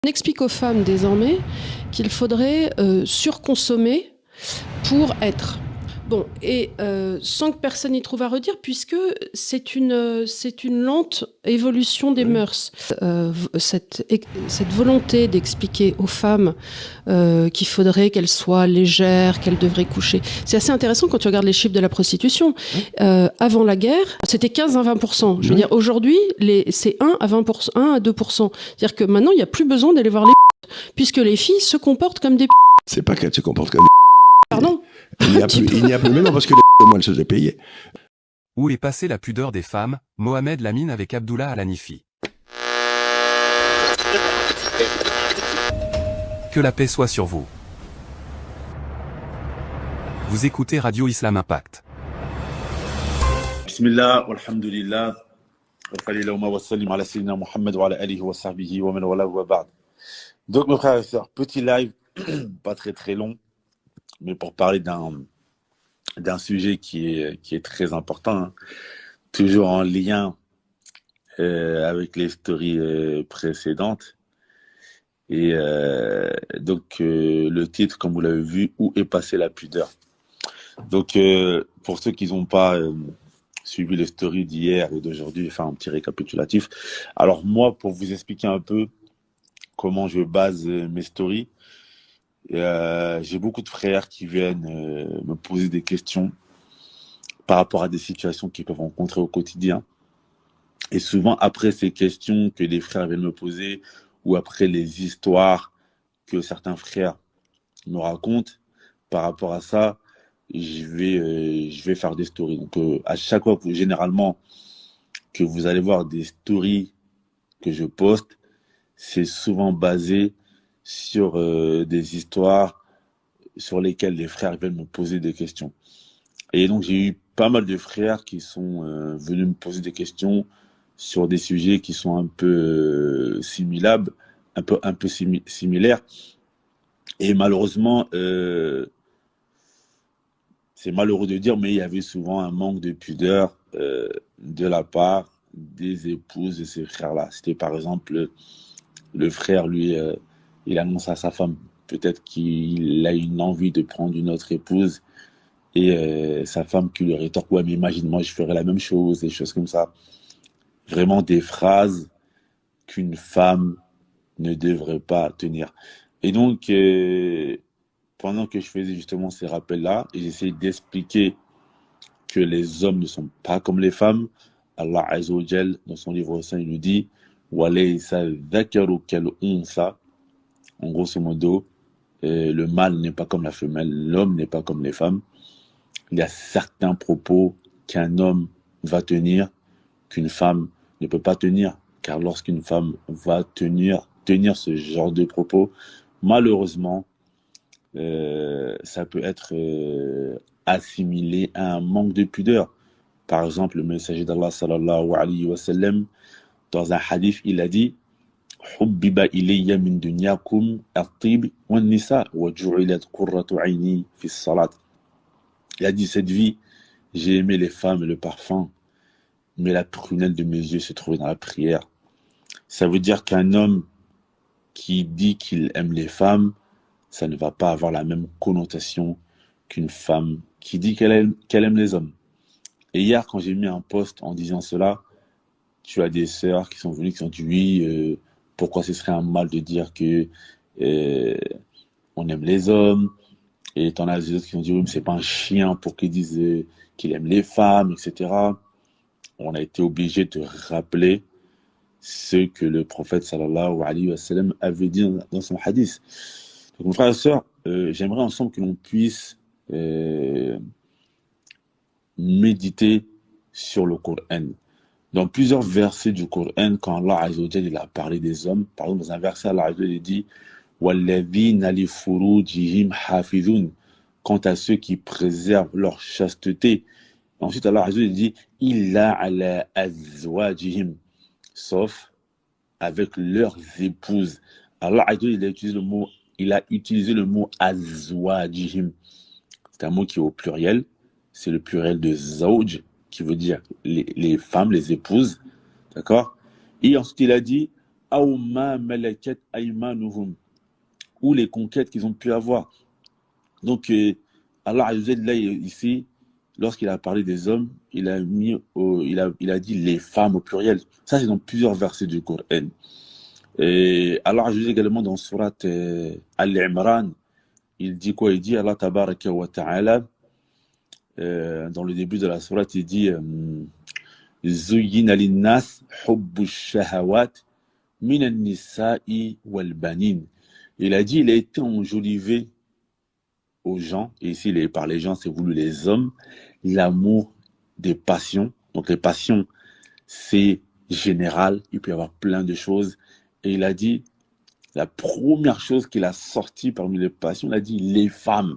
On explique aux femmes désormais qu'il faudrait surconsommer pour être. Bon, et sans que personne n'y trouve à redire, puisque c'est une lente évolution des mœurs. Cette volonté d'expliquer aux femmes qu'il faudrait qu'elles soient légères, qu'elles devraient coucher. C'est assez intéressant quand tu regardes les chiffres de la prostitution. Avant la guerre, c'était 15 à 20%. Je veux dire, aujourd'hui, c'est 1 à 20%, 1 à 2%. C'est-à-dire que maintenant, il n'y a plus besoin d'aller voir les puisque les filles se comportent comme des C'est pas qu'elles se comportent comme des Pardon. Il n'y a plus maintenant parce que les au moins elles se faisaient payer. Où est passée la pudeur des femmes, Mohamed Lamine avec Abdullah Al-Hanifi. Que la paix soit sur vous. Vous écoutez Radio Islam Impact. Bismillah, walhamdulillah, wa sallallahu wa sallim ala sayyidina Muhammad wa ala alihi wa sahbihi wa man wala wa ba'd. Donc mes frères et sœurs, petit live, pas très long, mais pour parler d'un sujet qui est très important, hein, toujours en lien avec les stories précédentes. Et donc le titre, comme vous l'avez vu, où est passée la pudeur. Donc pour ceux qui n'ont pas suivi les stories d'hier et d'aujourd'hui, je vais faire un petit récapitulatif. Alors moi, pour vous expliquer un peu comment je base mes stories, j'ai beaucoup de frères qui viennent me poser des questions par rapport à des situations qu'ils peuvent rencontrer au quotidien. Et souvent, après ces questions que les frères viennent me poser, ou après les histoires que certains frères me racontent, par rapport à ça, je vais faire des stories. Donc, à chaque fois, généralement, que vous allez voir des stories que je poste, c'est souvent basé sur des histoires sur lesquelles les frères viennent me poser des questions. Et donc, j'ai eu pas mal de frères qui sont venus me poser des questions sur des sujets qui sont un peu similaires. Et malheureusement, c'est malheureux de dire, mais il y avait souvent un manque de pudeur de la part des épouses de ces frères-là. C'était par exemple le frère, lui, il annonce à sa femme peut-être qu'il a une envie de prendre une autre épouse, et sa femme qui lui rétorque, ouais, mais imagine-moi, je ferais la même chose, des choses comme ça. Vraiment des phrases qu'une femme ne devrait pas tenir. Et donc, pendant que je faisais justement ces rappels-là, et j'essayais d'expliquer que les hommes ne sont pas comme les femmes, Allah Azza wa Jal, dans son livre saint, il nous dit walaysa dhakaru kal unsa. En grosso modo, le mâle n'est pas comme la femelle, l'homme n'est pas comme les femmes. Il y a certains propos qu'un homme va tenir, qu'une femme ne peut pas tenir, car lorsqu'une femme va tenir ce genre de propos, malheureusement, ça peut être assimilé à un manque de pudeur. Par exemple, le messager d'Allah sallallahu alayhi wa sallam, dans un hadith, il a dit حُبِّبَ إِلَيَّ مِن دُنْيَاكُمْ الطِّيبُ وَالنِّسَاءُ وَجُعِلَتْ قُرَّةُ عَيْنِي فِي الصَّلَاةِ. Il a dit, cette vie, j'ai aimé les femmes et le parfum, mais la prunelle de mes yeux se trouvait dans la prière. Ça veut dire qu'un homme qui dit qu'il aime les femmes, ça ne va pas avoir la même connotation qu'une femme qui dit qu'elle aime les hommes. Et hier, quand j'ai mis un post en disant cela, tu as des sœurs qui sont venues, qui ont dit oui, pourquoi ce serait un mal de dire que on aime les hommes, et t'en as des autres qui ont dit oui, mais c'est pas un chien pour qu'ils disent qu'il aime les femmes, etc. On a été obligé de rappeler ce que le prophète sallallahu alayhi wa sallam avait dit dans son hadith. Donc mon frère et sœur, j'aimerais ensemble que l'on puisse méditer sur le Coran. Dans plusieurs versets du Coran, quand Allah Azza wa Jalla il a parlé des hommes, par exemple dans un verset, Allah Azza wa Jalla dit وَالَّذِينَ لِفُرُوجِهِمْ حَافِظُونَ. Quant à ceux qui préservent leur chasteté. Ensuite, Allah Azza wa Jalla dit إِلَّا عَلَى أَزْوَاجِهِمْ, sauf avec leurs épouses. Allah Azza wa Jalla il a utilisé le mot azwajihim. C'est un mot qui est au pluriel. C'est le pluriel de zawj, qui veut dire les femmes, les épouses. D'accord? Et ensuite, il a dit aw ma malakat aymanuhum, ou les conquêtes qu'ils ont pu avoir. Donc, Allah Azza wa Jalla, là, ici, lorsqu'il a parlé des hommes, il a dit les femmes au pluriel. Ça, c'est dans plusieurs versets du Coran. Et Allah Azza wa Jalla également dans Surat Al-Imran, il dit quoi? Il dit, Allah Tabaraka wa Ta'ala, dans le début de la sourate, il dit Zuyyina linnas hubbu shahawat minan nisa'i wal banin. Il a dit, il a été enjolivé aux gens, et ici par les gens, c'est voulu les hommes, l'amour des passions. Donc les passions, c'est général, il peut y avoir plein de choses. Et il a dit, la première chose qu'il a sortie parmi les passions, il a dit les femmes.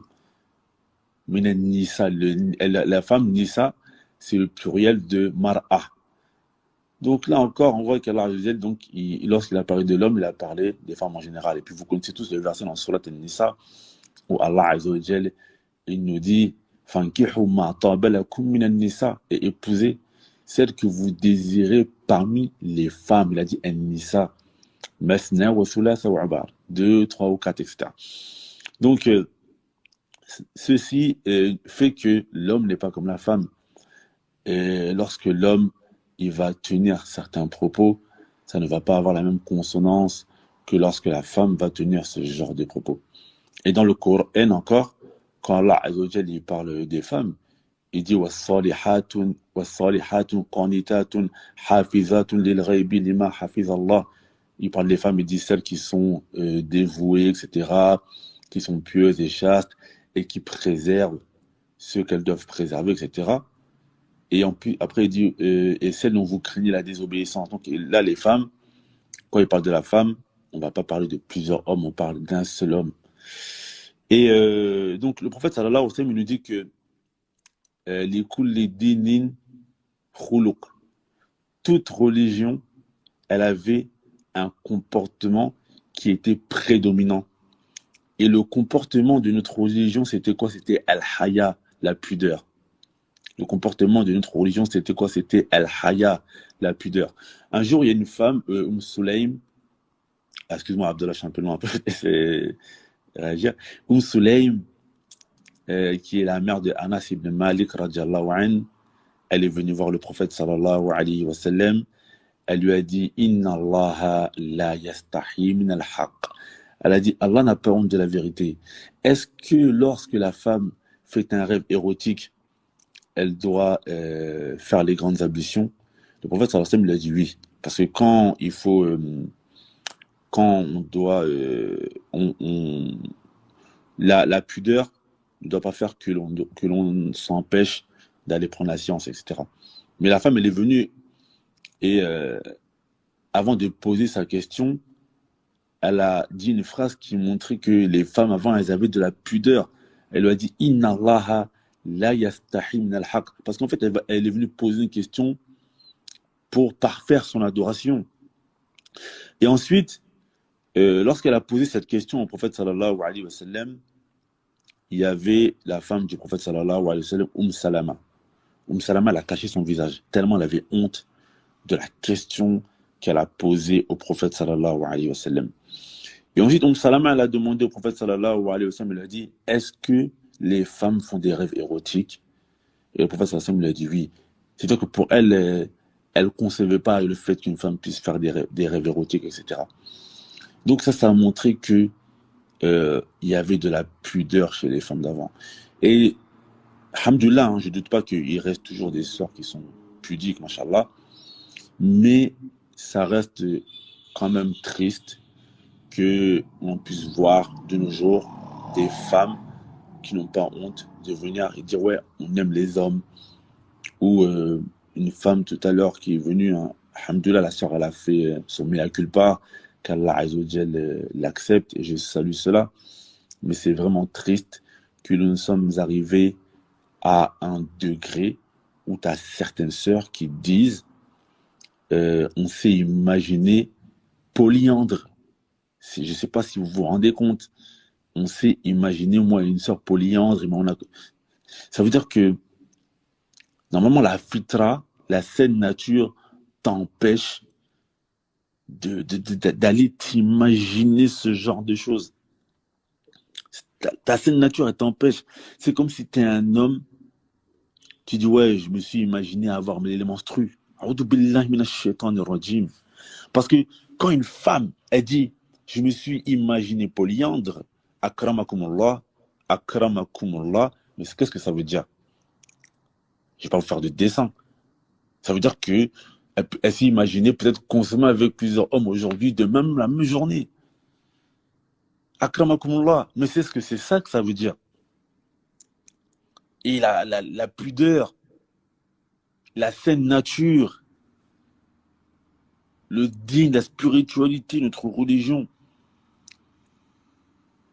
Minan nisa, la femme nisa, c'est le pluriel de mar'a. Donc là encore, on voit qu'Allah, donc, lorsqu'il a parlé de l'homme, il a parlé des femmes en général. Et puis vous connaissez tous le verset dans Surat An-Nisa, où Allah Azza wa Jalla, il nous dit Fankihu ma taba lakum minan nisa, et épousez celles que vous désirez parmi les femmes. Il a dit An-Nisa, Masna wa thulatha wa ruba', 2, 3 ou 4, etc. Donc, ceci fait que l'homme n'est pas comme la femme. Et lorsque l'homme il va tenir certains propos, ça ne va pas avoir la même consonance que lorsque la femme va tenir ce genre de propos. Et dans le Coran encore, quand Allah Azza wa Jalla il parle des femmes, il dit was-salihatun qanitatun hafizatun lil-ghaybi lima hafizallah. Il parle des femmes, il dit celles qui sont dévouées, etc., qui sont pieuses et chastes et qui préservent ce qu'elles doivent préserver, etc. Et après, il dit et celles dont vous craignez la désobéissance. Donc là, les femmes, quand il parle de la femme, on ne va pas parler de plusieurs hommes, on parle d'un seul homme. Et donc le prophète sallallahu alayhi wa sallam, il nous dit que li kulli dinin khuluq, toute religion, elle avait un comportement qui était prédominant. Et le comportement de notre religion, c'était quoi? C'était al-haya, la pudeur. Le comportement de notre religion, c'était quoi? C'était al-haya, la pudeur. Un jour, il y a une femme, Sulaym, excuse-moi Abdallah, je suis un peu loin, c'est réagir. Sulaym, qui est la mère de Anas ibn Malik, radiyallahu anhu, elle est venue voir le prophète sallallahu alayhi wa sallam. Elle lui a dit Inna Allah la yastahi min al-haq. Elle a dit Allah n'a pas honte de la vérité. Est-ce que lorsque la femme fait un rêve érotique, elle doit faire les grandes ablutions? Le prophète sallallahu alayhi wa sallam lui a dit oui. Parce que quand il faut, quand on doit, la pudeur ne doit pas faire que l'on s'empêche d'aller prendre la science, etc. Mais la femme, elle est venue et avant de poser sa question, elle a dit une phrase qui montrait que les femmes avant, elles avaient de la pudeur. Elle lui a dit Inna Allah la yastahi min al-haq. Parce qu'en fait, elle est venue poser une question pour parfaire son adoration. Et ensuite, lorsqu'elle a posé cette question au prophète sallallahu alayhi wa sallam, il y avait la femme du prophète sallallahu alayhi wa sallam, Salama. Salama, elle a caché son visage, tellement elle avait honte de la question qu'elle a posée au prophète sallallahu alayhi wa sallam. Et ensuite, Salama, elle a demandé au prophète sallallahu alayhi wa sallam, elle a dit, est-ce que les femmes font des rêves érotiques? Et le prophète sallallahu alayhi wa sallam lui a dit oui. C'est-à-dire que pour elle, elle ne concevait pas le fait qu'une femme puisse faire des rêves érotiques, etc. Donc ça a montré que il y avait de la pudeur chez les femmes d'avant. Et alhamdoulilah, je ne doute pas qu'il reste toujours des sœurs qui sont pudiques, machallah, mais ça reste quand même triste qu'on puisse voir de nos jours des femmes qui n'ont pas honte de venir et dire ouais, on aime les hommes. Ou une femme tout à l'heure qui est venue, hein, alhamdoulilah, la sœur, elle a fait son mea culpa, qu'Allah Azza wa Jalla l'accepte, et je salue cela. Mais c'est vraiment triste que nous sommes arrivés à un degré où tu as certaines sœurs qui disent on s'est imaginé polyandre. Je ne sais pas si vous vous rendez compte. On s'est imaginé, moi, une sœur polyandre. Ça veut dire que normalement, la fitra, la saine nature, t'empêche d'aller t'imaginer ce genre de choses. Ta saine nature, elle t'empêche. C'est comme si tu es un homme, tu dis, ouais, je me suis imaginé avoir les menstrues. A'udhu billahi minash shaitanir rajim. Parce que quand une femme, elle dit, je me suis imaginé polyandre, akramakumullah, mais qu'est-ce que ça veut dire? Je vais pas vous faire de dessin. Ça veut dire que elle s'est imaginée peut-être consommer avec plusieurs hommes aujourd'hui de même la même journée. Akramakumullah, mais c'est ce que c'est ça que ça veut dire. Et la pudeur, la saine nature, le digne, la spiritualité, notre religion.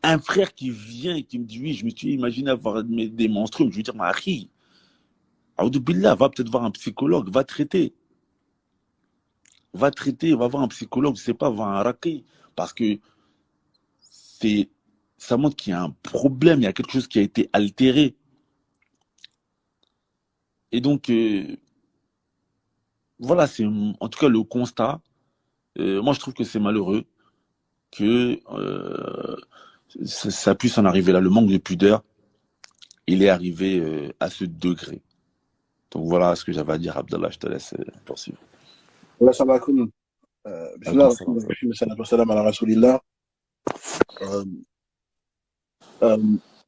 Un frère qui vient et qui me dit, oui, je me suis imaginé avoir des menstrues, je lui dis, Marie, Billah, va peut-être voir un psychologue, va traiter, va voir un psychologue, je sais pas, va un raqi, parce que ça montre qu'il y a un problème, il y a quelque chose qui a été altéré. Et donc, voilà, c'est en tout cas le constat. Moi, je trouve que c'est malheureux que ça puisse en arriver là. Le manque de pudeur, il est arrivé à ce degré. Donc voilà ce que j'avais à dire, Abdallah, je te laisse poursuivre. Wa salakum. Bismillah, salam ala rasulillah.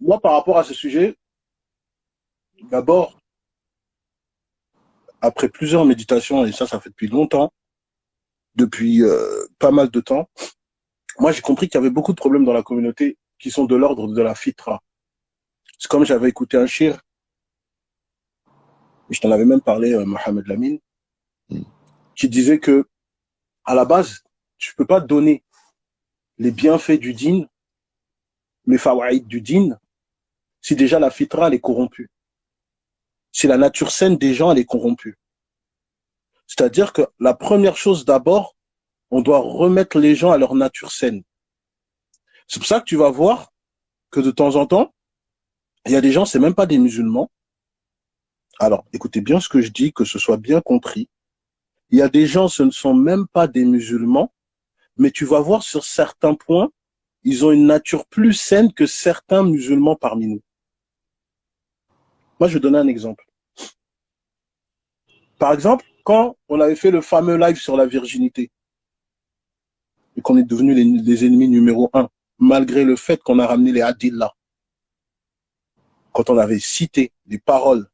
Moi, par rapport à ce sujet, d'abord, après plusieurs méditations, et ça fait depuis longtemps, depuis pas mal de temps, moi j'ai compris qu'il y avait beaucoup de problèmes dans la communauté qui sont de l'ordre de la fitra. C'est comme j'avais écouté un shir, et je t'en avais même parlé, Mohamed Lamine, qui disait que à la base, tu peux pas donner les bienfaits du dîn, les fawaïd du dîn, si déjà la fitra elle est corrompue. Si la nature saine des gens elle est corrompue. C'est-à-dire que la première chose d'abord, on doit remettre les gens à leur nature saine. C'est pour ça que tu vas voir que de temps en temps, il y a des gens, c'est même pas des musulmans. Alors, écoutez bien ce que je dis, que ce soit bien compris. Il y a des gens, ce ne sont même pas des musulmans, mais tu vas voir sur certains points, ils ont une nature plus saine que certains musulmans parmi nous. Moi, je vais donner un exemple. Par exemple, quand on avait fait le fameux live sur la virginité, et qu'on est devenus les ennemis numéro 1, malgré le fait qu'on a ramené les hadiths quand on avait cité les paroles,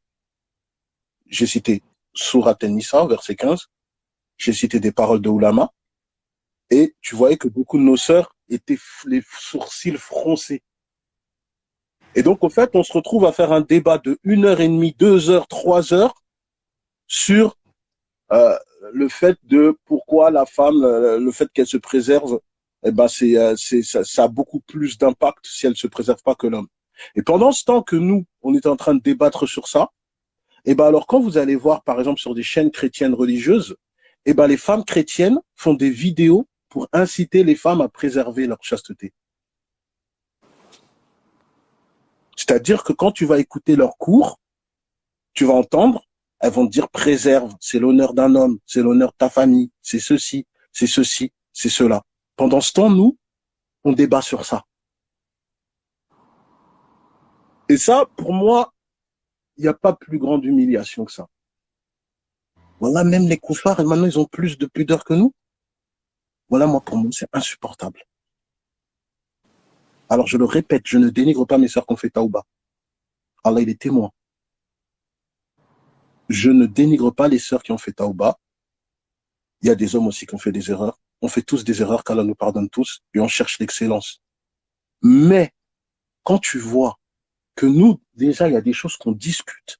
j'ai cité Surat An-Nisa, verset 15, j'ai cité des paroles de Ulama, et tu voyais que beaucoup de nos sœurs étaient les sourcils froncés. Et donc, au fait, on se retrouve à faire un débat de 1h30, 2h, 3h sur le fait de pourquoi la femme, le fait qu'elle se préserve, eh ben ça a beaucoup plus d'impact si elle se préserve pas que l'homme. Et pendant ce temps que nous, on était en train de débattre sur ça, eh ben alors quand vous allez voir par exemple sur des chaînes chrétiennes religieuses, eh ben les femmes chrétiennes font des vidéos pour inciter les femmes à préserver leur chasteté. C'est-à-dire que quand tu vas écouter leurs cours, tu vas entendre, elles vont te dire préserve, c'est l'honneur d'un homme, c'est l'honneur de ta famille, c'est ceci, c'est cela. Pendant ce temps, nous, on débat sur ça. Et ça, pour moi, il n'y a pas plus grande humiliation que ça. Voilà, même les koufars, maintenant, ils ont plus de pudeur que nous. Voilà, moi, pour moi, c'est insupportable. Alors, je le répète, je ne dénigre pas mes sœurs qui ont fait taouba. Allah, il est témoin. Je ne dénigre pas les sœurs qui ont fait taouba. Il y a des hommes aussi qui ont fait des erreurs. On fait tous des erreurs, qu'Allah nous pardonne tous, et on cherche l'excellence. Mais, quand tu vois que nous, déjà, il y a des choses qu'on discute.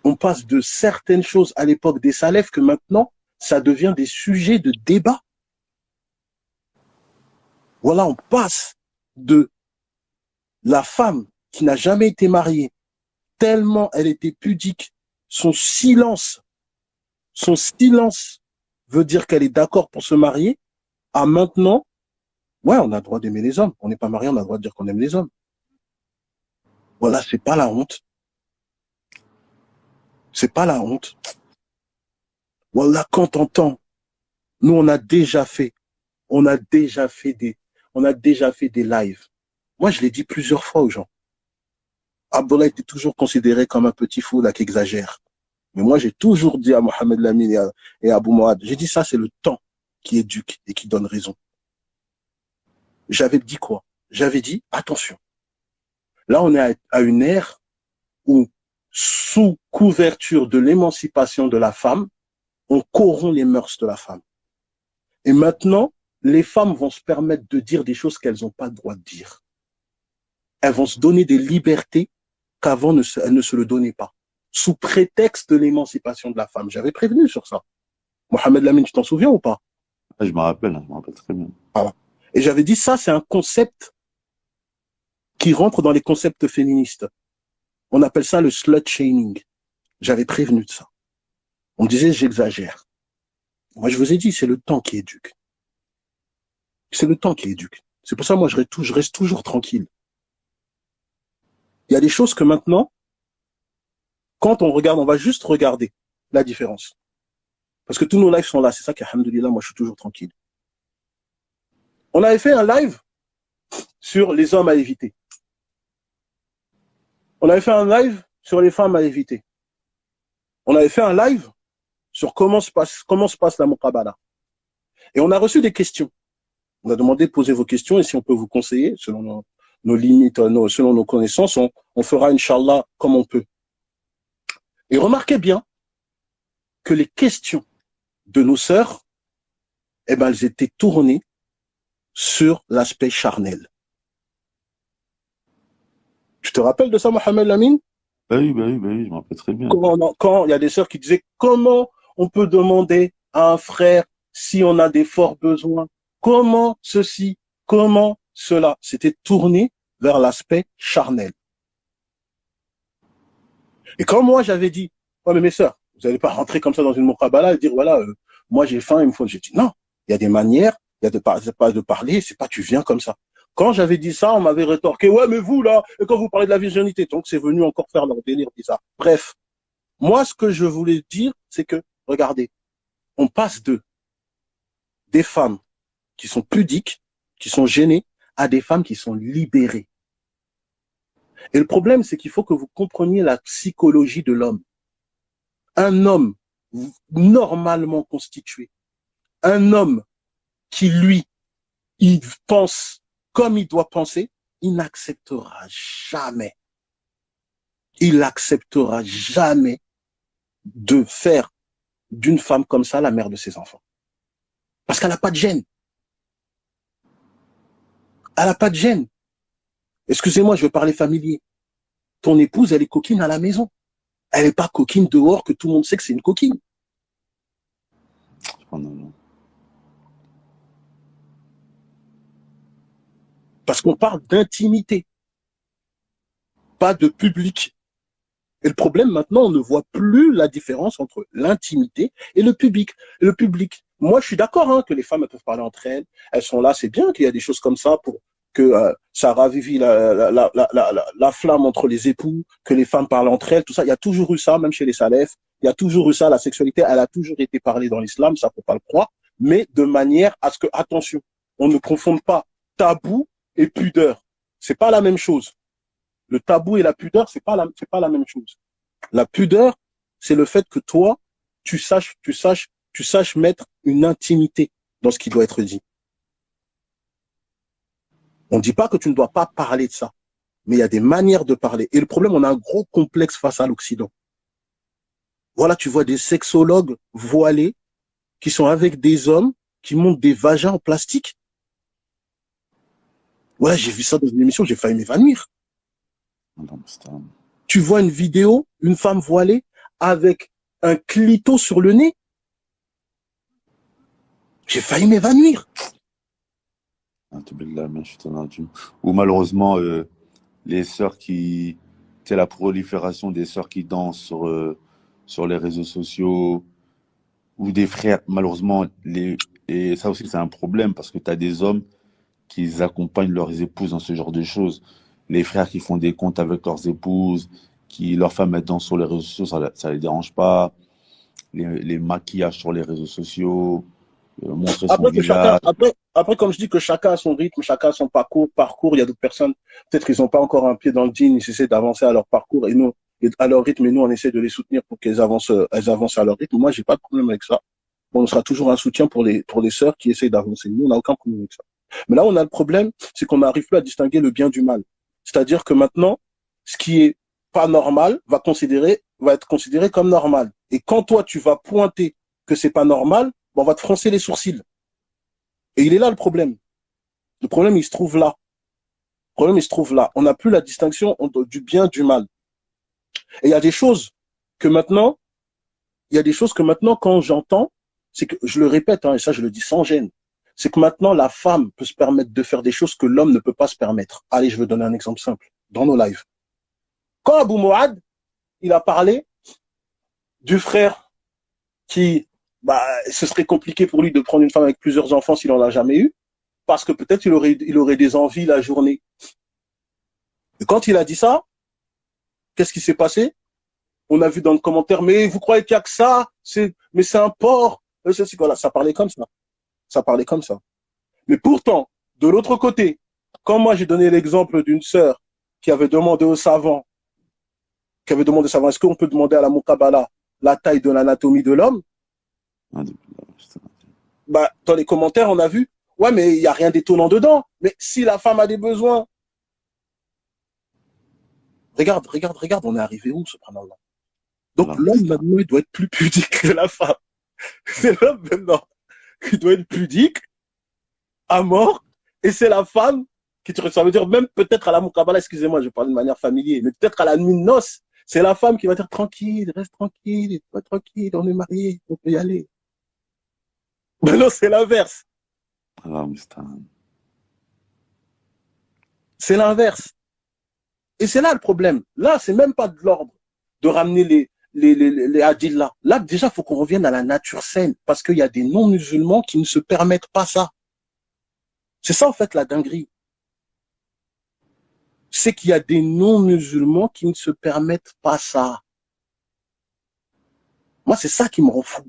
On passe de certaines choses à l'époque des salafs que maintenant, ça devient des sujets de débat. Voilà, on passe de la femme qui n'a jamais été mariée, tellement elle était pudique, son silence veut dire qu'elle est d'accord pour se marier, à maintenant, ouais, on a le droit d'aimer les hommes. On n'est pas marié, on a le droit de dire qu'on aime les hommes. Voilà, c'est pas la honte. C'est pas la honte. Voilà, quand t'entends Nous, on a déjà fait des lives. Moi, je l'ai dit plusieurs fois aux gens. Abdullah était toujours considéré comme un petit fou là qui exagère. Mais moi, j'ai toujours dit à Mohamed Lamine et à Abou Moad, j'ai dit ça, c'est le temps qui éduque et qui donne raison. J'avais dit quoi? J'avais dit, attention. Là, on est à une ère où, sous couverture de l'émancipation de la femme, on corrompt les mœurs de la femme. Et maintenant, les femmes vont se permettre de dire des choses qu'elles n'ont pas le droit de dire. Elles vont se donner des libertés qu'avant elles ne se le donnaient pas, sous prétexte de l'émancipation de la femme. J'avais prévenu sur ça. Mohamed Lamine, tu t'en souviens ou pas? Je me rappelle très bien. Voilà. Et j'avais dit, ça, c'est un concept qui rentre dans les concepts féministes. On appelle ça le slut shaming. J'avais prévenu de ça. On me disait, j'exagère. Moi, je vous ai dit, c'est le temps qui éduque. C'est le temps qui éduque. C'est pour ça, moi, je reste toujours tranquille. Il y a des choses que maintenant, quand on regarde, on va juste regarder la différence. Parce que tous nos lives sont là. C'est ça qu'alhamdoulilah, moi, je suis toujours tranquille. On avait fait un live sur les hommes à éviter. On avait fait un live sur les femmes à éviter. On avait fait un live sur comment se passe la muqabala. Et on a reçu des questions. On a demandé de poser vos questions et si on peut vous conseiller, selon nos limites, selon nos connaissances, on fera, Inch'Allah, comme on peut. Et remarquez bien que les questions de nos sœurs, eh ben, elles étaient tournées sur l'aspect charnel. Tu te rappelles de ça, Mohamed Lamine? Oui, je me rappelle très bien. Quand il y a des sœurs qui disaient comment on peut demander à un frère si on a des forts besoins, comment ceci, comment cela, c'était tourné vers l'aspect charnel. Et quand moi j'avais dit, ouais mais mes sœurs, vous n'allez pas rentrer comme ça dans une muqabala et dire voilà, moi j'ai faim, il me faut. J'ai dit non, il y a des manières, il y a de parler, c'est pas tu viens comme ça. Quand j'avais dit ça, on m'avait rétorqué, ouais mais vous là, et quand vous parlez de la virginité, donc c'est venu encore faire leur délire bizarre. Bref, moi ce que je voulais dire, c'est que, regardez, on passe des femmes qui sont pudiques, qui sont gênées, à des femmes qui sont libérées. Et le problème, c'est qu'il faut que vous compreniez la psychologie de l'homme. Un homme normalement constitué, un homme qui, lui, il pense comme il doit penser, il n'acceptera jamais de faire d'une femme comme ça la mère de ses enfants. Parce qu'elle n'a pas de gêne. Elle n'a pas de gêne. Excusez-moi, je veux parler familier. Ton épouse, elle est coquine à la maison. Elle n'est pas coquine dehors que tout le monde sait que c'est une coquine. Oh non. Parce qu'on parle d'intimité, pas de public. Et le problème maintenant, on ne voit plus la différence entre l'intimité et le public. Le public. Moi, je suis d'accord hein, que les femmes elles peuvent parler entre elles. Elles sont là, c'est bien qu'il y a des choses comme ça pour que ça ravivit la flamme entre les époux, que les femmes parlent entre elles, tout ça. Il y a toujours eu ça, même chez les salafs. Il y a toujours eu ça, la sexualité, elle a toujours été parlée dans l'islam, ça faut pas le croire, mais de manière à ce que, attention, on ne confonde pas tabou et pudeur. C'est pas la même chose. Le tabou et la pudeur, c'est pas la même chose. La pudeur, c'est le fait que toi, tu saches mettre une intimité dans ce qui doit être dit. On ne dit pas que tu ne dois pas parler de ça, mais il y a des manières de parler. Et le problème, on a un gros complexe face à l'Occident. Voilà, tu vois des sexologues voilés qui sont avec des hommes qui montent des vagins en plastique. Voilà, j'ai vu ça dans une émission, j'ai failli m'évanouir. Tu vois une vidéo, une femme voilée avec un clito sur le nez. J'ai failli m'évanouir. Ou malheureusement, les sœurs qui... C'est la prolifération des sœurs qui dansent sur les réseaux sociaux, ou des frères, malheureusement, et ça aussi c'est un problème, parce que tu as des hommes qui accompagnent leurs épouses dans ce genre de choses. Les frères qui font des comptes avec leurs épouses, leurs femmes dansent sur les réseaux sociaux, ça les dérange pas. Les maquillages sur les réseaux sociaux, Montre son Après, visage. après, comme je dis que chacun a son rythme, chacun a son parcours, il y a d'autres personnes, peut-être qu'ils n'ont pas encore un pied dans le jean, ils essaient d'avancer à leur parcours et nous, à leur rythme, et nous, on essaie de les soutenir pour elles avancent à leur rythme. Moi, j'ai pas de problème avec ça. On sera toujours un soutien pour les sœurs qui essayent d'avancer. Nous, on n'a aucun problème avec ça. Mais là, on a le problème, c'est qu'on n'arrive plus à distinguer le bien du mal. C'est-à-dire que maintenant, ce qui est pas normal va être considéré comme normal. Et quand toi, tu vas pointer que c'est pas normal, on va te froncer les sourcils. Et il est là le problème. Le problème, il se trouve là. Le problème, il se trouve là. On n'a plus la distinction entre du bien, du mal. Et il y a des choses que maintenant, quand j'entends, c'est que, je le répète, hein, et ça, je le dis sans gêne, c'est que maintenant, la femme peut se permettre de faire des choses que l'homme ne peut pas se permettre. Allez, je veux donner un exemple simple. Dans nos lives. Quand Abou Mouad, il a parlé du frère qui, ce serait compliqué pour lui de prendre une femme avec plusieurs enfants s'il en a jamais eu, parce que peut-être il aurait des envies la journée. Et quand il a dit ça, qu'est-ce qui s'est passé? On a vu dans le commentaire, mais vous croyez qu'il n'y a que ça? Mais c'est un porc. Voilà, ça parlait comme ça. Ça parlait comme ça. Mais pourtant, de l'autre côté, quand moi j'ai donné l'exemple d'une sœur qui avait demandé au savant, est-ce qu'on peut demander à la Moukabala la taille de l'anatomie de l'homme? Dans les commentaires, on a vu, ouais, mais il n'y a rien d'étonnant dedans. Mais si la femme a des besoins, regarde, on est arrivé où, subhanallah? Donc l'homme maintenant, il doit être plus pudique que la femme. C'est l'homme maintenant qui doit être pudique, à mort, et c'est la femme ça veut dire même peut-être à la Moukabala, excusez-moi, je parle de manière familière, mais peut-être à la nuit de noces, c'est la femme qui va dire tranquille, reste tranquille, on est mariés, on peut y aller. Mais non, c'est l'inverse. C'est l'inverse. Et c'est là le problème. Là, c'est même pas de l'ordre de ramener les hadiths là. Là, déjà, il faut qu'on revienne à la nature saine, parce qu'il y a des non-musulmans qui ne se permettent pas ça. C'est ça, en fait, la dinguerie. C'est qu'il y a des non-musulmans qui ne se permettent pas ça. Moi, c'est ça qui me rend fou.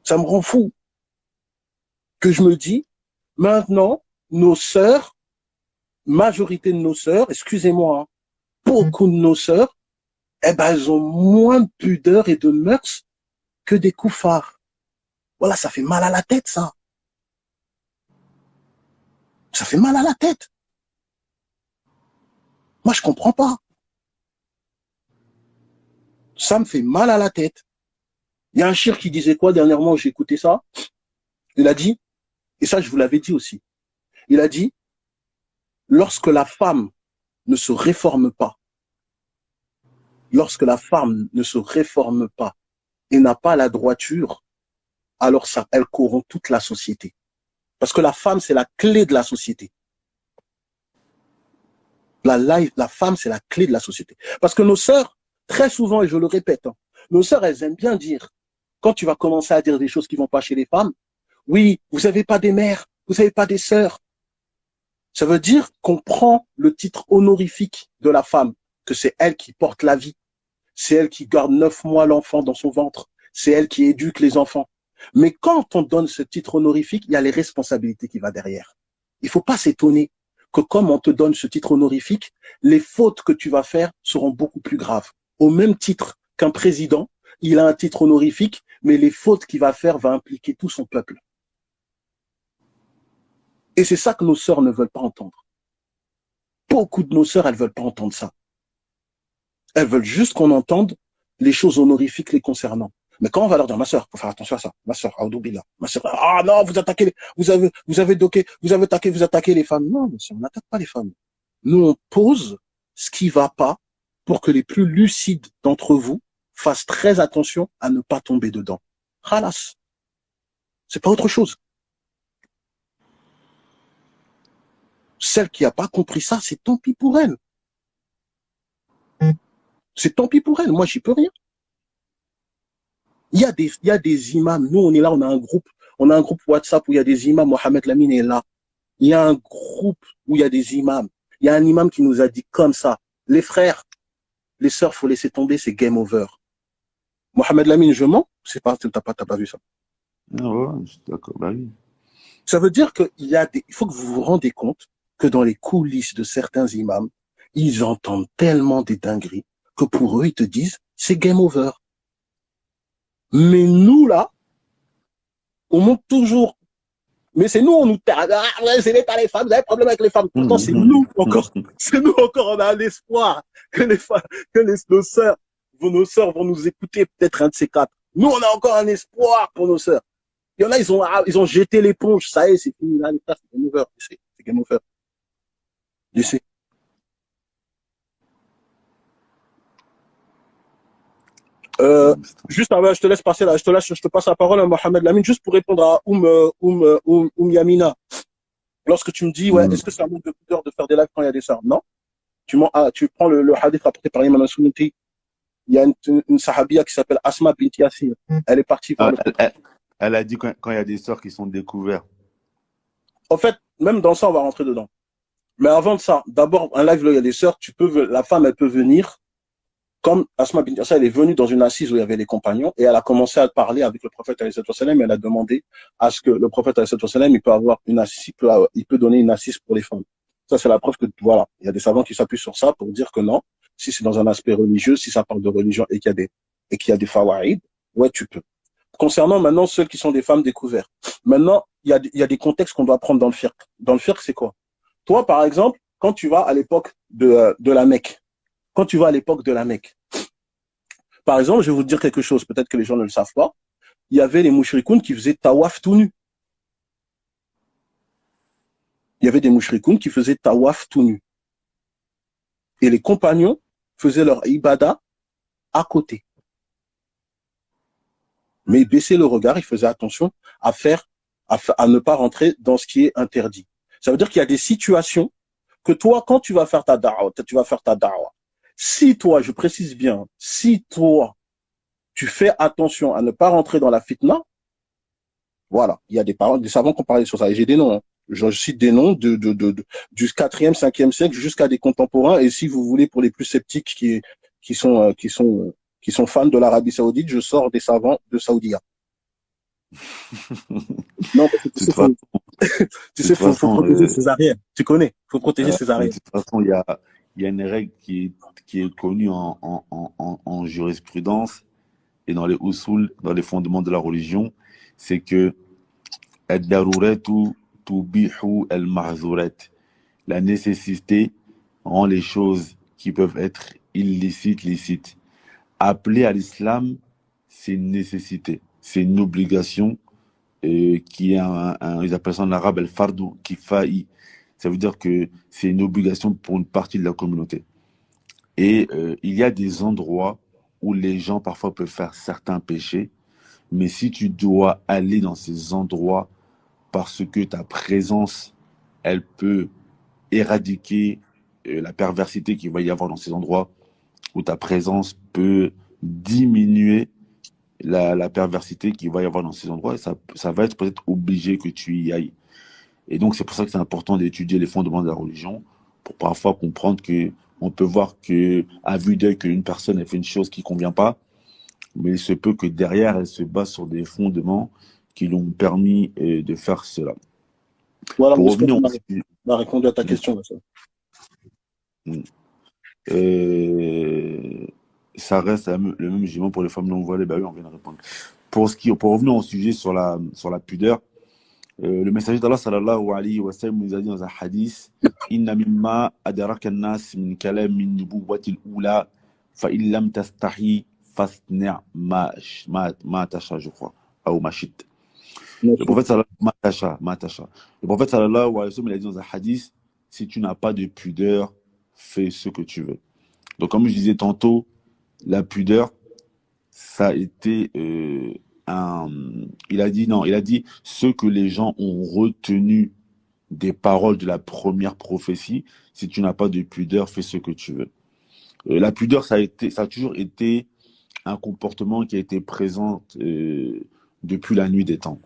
Ça me rend fou. Que je me dis, maintenant, nos sœurs, majorité de nos sœurs, excusez-moi, hein, beaucoup de nos sœurs, elles ont moins de pudeur et de mœurs que des koufars. Voilà, ça fait mal à la tête, ça. Ça fait mal à la tête. Moi, je comprends pas. Ça me fait mal à la tête. Il y a un shir qui disait quoi dernièrement, j'ai écouté ça. Il a dit, et ça, je vous l'avais dit aussi. Il a dit, lorsque la femme ne se réforme pas, et n'a pas la droiture, alors ça, elle corrompt toute la société. Parce que la femme, c'est la clé de la société. La femme, c'est la clé de la société. Parce que nos sœurs, très souvent, et je le répète, hein, nos sœurs, elles aiment bien dire, quand tu vas commencer à dire des choses qui vont pas chez les femmes, oui, vous n'avez pas des mères, vous n'avez pas des sœurs. Ça veut dire qu'on prend le titre honorifique de la femme, que c'est elle qui porte la vie. C'est elle qui garde 9 mois l'enfant dans son ventre. C'est elle qui éduque les enfants. Mais quand on donne ce titre honorifique, il y a les responsabilités qui vont derrière. Il ne faut pas s'étonner que comme on te donne ce titre honorifique, les fautes que tu vas faire seront beaucoup plus graves. Au même titre qu'un président, il a un titre honorifique, mais les fautes qu'il va faire vont impliquer tout son peuple. Et c'est ça que nos sœurs ne veulent pas entendre. Beaucoup de nos sœurs, elles ne veulent pas entendre ça. Elles veulent juste qu'on entende les choses honorifiques les concernant. Mais quand on va leur dire, ma sœur, faut faire attention à ça. Ma sœur, Aoudoubila. Ma sœur, ah non, vous attaquez, vous avez attaqué les femmes. Non, monsieur, on n'attaque pas les femmes. Nous, on pose ce qui va pas pour que les plus lucides d'entre vous fassent très attention à ne pas tomber dedans. Khalas. C'est pas autre chose. Celle qui n'a pas compris ça, c'est tant pis pour elle. C'est tant pis pour elle. Moi, j'y peux rien. Il y a des imams. Nous, on est là, on a un groupe WhatsApp où il y a des imams. Mohamed Lamine est là. Il y a un groupe où il y a des imams. Il y a un imam qui nous a dit comme ça. Les frères, les sœurs, faut laisser tomber, c'est game over. Mohamed Lamine, je mens? C'est pas, t'as pas vu ça. Ah ouais, je suis d'accord. Bah oui. Ça veut dire il faut que vous vous rendez compte que dans les coulisses de certains imams, ils entendent tellement des dingueries que pour eux, ils te disent, c'est game over. Mais nous, là, on monte toujours. Mais c'est nous, on nous tarde. Ah, ouais, c'est l'État, les femmes, vous avez problème avec les femmes. Pourtant, c'est nous encore, on a l'espoir que nos sœurs vont nous écouter, peut-être un de ces quatre. Nous, on a encore un espoir pour nos sœurs. Il y en a, ils ont jeté l'éponge. Ça y est, c'est fini, là, l'État, c'est game over. C'est game over. Je sais. Juste avant, je te laisse passer là, je te passe la parole à Mohamed Lamine, juste pour répondre à Yamina. Lorsque tu me dis, ouais, est-ce que c'est un manque de pudeur de faire des lives quand il y a des sœurs? Non. Tu prends le hadith rapporté par l'imam al-Sunnati. Il y a une sahabia qui s'appelle Asma bint Yassir. Elle est partie voir Elle a dit quand il y a des sœurs qui sont découvertes. En fait, même dans ça, on va rentrer dedans. Mais avant de ça, d'abord, un live là, il y a des sœurs, la femme, elle peut venir. Comme Asma bint Yassir, elle est venue dans une assise où il y avait les compagnons et elle a commencé à parler avec le prophète alayhi sallam et elle a demandé à ce que le prophète alayhi sallam, il peut avoir une assise, il peut donner une assise pour les femmes. Ça, c'est la preuve que, voilà, il y a des savants qui s'appuient sur ça pour dire que non, si c'est dans un aspect religieux, si ça parle de religion et qu'il y a des fawaïd, ouais, tu peux. Concernant maintenant celles qui sont des femmes découvertes. Maintenant, il y a des contextes qu'on doit prendre dans le fiqh. Dans le fiqh, c'est quoi? Toi, par exemple, quand tu vas à l'époque de la Mecque, par exemple, je vais vous dire quelque chose, peut-être que les gens ne le savent pas. Il y avait les mouchrikoun qui faisaient tawaf tout nu. Il y avait des mouchrikoun qui faisaient tawaf tout nu. Et les compagnons faisaient leur ibada à côté. Mais ils baissaient le regard, ils faisaient attention à ne pas rentrer dans ce qui est interdit. Ça veut dire qu'il y a des situations que toi, quand tu vas faire ta da'wa, si toi, je précise bien, si toi, tu fais attention à ne pas rentrer dans la fitna, voilà, il y a des savants qui ont parlé sur ça. Et j'ai des noms, hein. Je cite des noms du 4e, 5e siècle jusqu'à des contemporains. Et si vous voulez, pour les plus sceptiques qui sont fans de l'Arabie Saoudite, je sors des savants de Saoudia. Non, parce que tu sais, faut protéger ses arrières. Tu connais, faut protéger ses arrières. De toute façon, il y a une règle qui est connue en jurisprudence et dans les usul, dans les fondements de la religion, c'est que la nécessité rend les choses qui peuvent être illicites, licites. Appeler à l'islam, c'est une nécessité, c'est une obligation qui est ils appellent ça en arabe al-fardu kifa'i. Ça veut dire que c'est une obligation pour une partie de la communauté. Et il y a des endroits où les gens parfois peuvent faire certains péchés, mais si tu dois aller dans ces endroits parce que ta présence, elle peut éradiquer la perversité qu'il va y avoir dans ces endroits, où ta présence peut diminuer la perversité qu'il va y avoir dans ces endroits, et ça va être peut-être obligé que tu y ailles. Et donc, c'est pour ça que c'est important d'étudier les fondements de la religion, pour parfois comprendre que on peut voir que, à vue d'œil, qu'une personne a fait une chose qui ne convient pas, mais il se peut que derrière, elle se base sur des fondements qui l'ont permis de faire cela. Voilà, pour revenir on a répondu à ta question. Là, ça. Ça reste le même jugement pour les femmes non voilées. Bah oui, on vient de répondre. Pour revenir au sujet sur la pudeur, le messager d'Allah sallallahu alayhi wa sallam nous a dit dans un hadith: Inna mimma adraka an-nas min kalam min nubuwwati al-ula fa in lam tastahi fasni' ma tasha, je crois, ou ma shit. Le prophète sallallahu alayhi wa sallam il a dit dans un hadith: si tu n'as pas de pudeur, fais ce que tu veux. Donc comme je disais tantôt, la pudeur, ça a été il a dit ce que les gens ont retenu des paroles de la première prophétie. Si tu n'as pas de pudeur, fais ce que tu veux. La pudeur, ça a toujours été un comportement qui a été présent depuis la nuit des temps.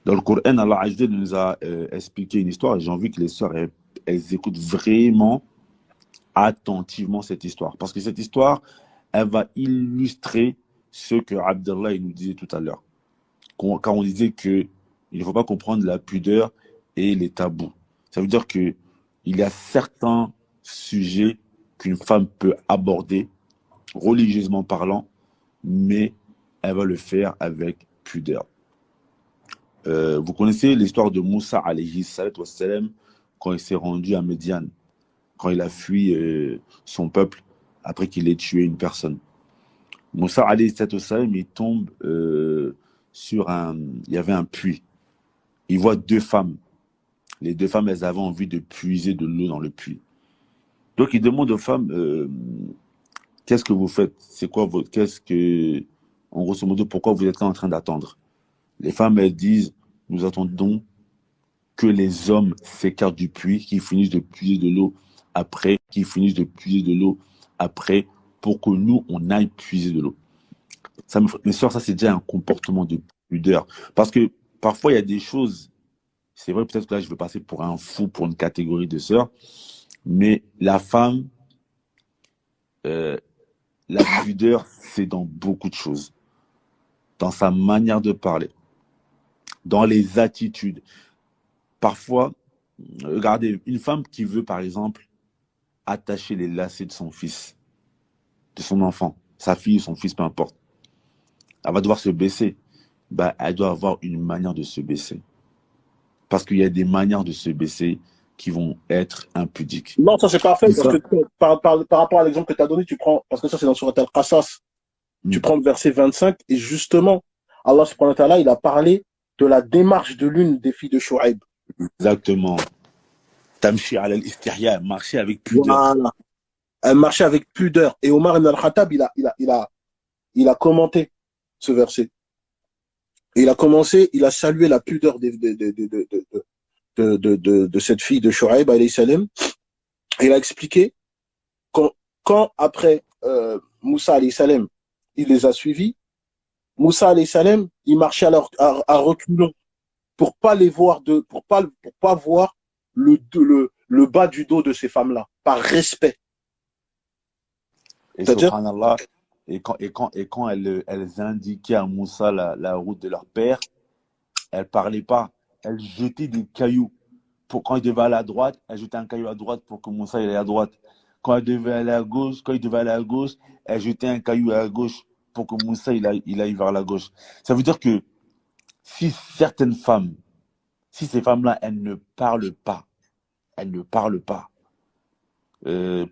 Dans le Coran, Allah nous a expliqué une histoire, et j'ai envie que les sœurs elles écoutent vraiment attentivement cette histoire, parce que cette histoire, elle va illustrer ce que Abdallah nous disait tout à l'heure. quand on disait que il ne faut pas comprendre la pudeur et les tabous. Ça veut dire que il y a certains sujets qu'une femme peut aborder, religieusement parlant, mais elle va le faire avec pudeur. Vous connaissez l'histoire de Moussa alayhi salam quand il s'est rendu à Médiane, quand il a fui son peuple après qu'il ait tué une personne. Moussa alayhi salam, il tombe sur il y avait un puits. Il voit deux femmes. Les deux femmes, elles avaient envie de puiser de l'eau dans le puits. Donc il demande aux femmes, qu'est-ce que vous faites? C'est quoi votre, en grosso modo, pourquoi vous êtes là en train d'attendre? Les femmes, elles disent, nous attendons que les hommes s'écartent du puits, qu'ils finissent de puiser de l'eau après, pour que nous, on aille puiser de l'eau. Mes soeurs, ça, c'est déjà un comportement de pudeur. Parce que parfois, il y a des choses, c'est vrai, peut-être que là, je vais passer pour un fou, pour une catégorie de sœurs, mais la femme, la pudeur, c'est dans beaucoup de choses. Dans sa manière de parler, dans les attitudes. Parfois, regardez, une femme qui veut, par exemple, attacher les lacets de son fils, de son enfant, sa fille, son fils, peu importe, elle va devoir se baisser. Ben, elle doit avoir une manière de se baisser. Parce qu'il y a des manières de se baisser qui vont être impudiques. Non, ça c'est parfait, parce que par rapport à l'exemple que tu as donné, tu prends, parce que ça c'est dans Surat Al-Qasas, tu prends le verset 25, et justement, Allah subhanahu wa ta'ala, il a parlé de la démarche de l'une des filles de Shu'aib. Exactement. Tamshi ala al-istihya, marcher avec pudeur. Voilà. Elle marchait avec pudeur. Et Omar ibn al-Khattab, il a commenté ce verset. Et il a salué la pudeur de cette fille de Shu'aib, alayhi salam. Et il a expliqué quand après Moussa, alayhi salam, il les a suivis, Moussa, alayhi salam, il marchait à reculons pour pas les voir pour pas voir le bas du dos de ces femmes-là, par respect. Et subhanallah, et quand elles indiquaient à Moussa la route de leur père, elles parlaient pas, elles jetaient des cailloux. Quand il devait aller à droite, elles jetaient un caillou à droite pour que Moussa aille à droite. Quand il devait aller à gauche, elles jetaient un caillou à gauche pour que Moussa il aille vers la gauche. Ça veut dire que si certaines femmes, si ces femmes-là, elles ne parlent pas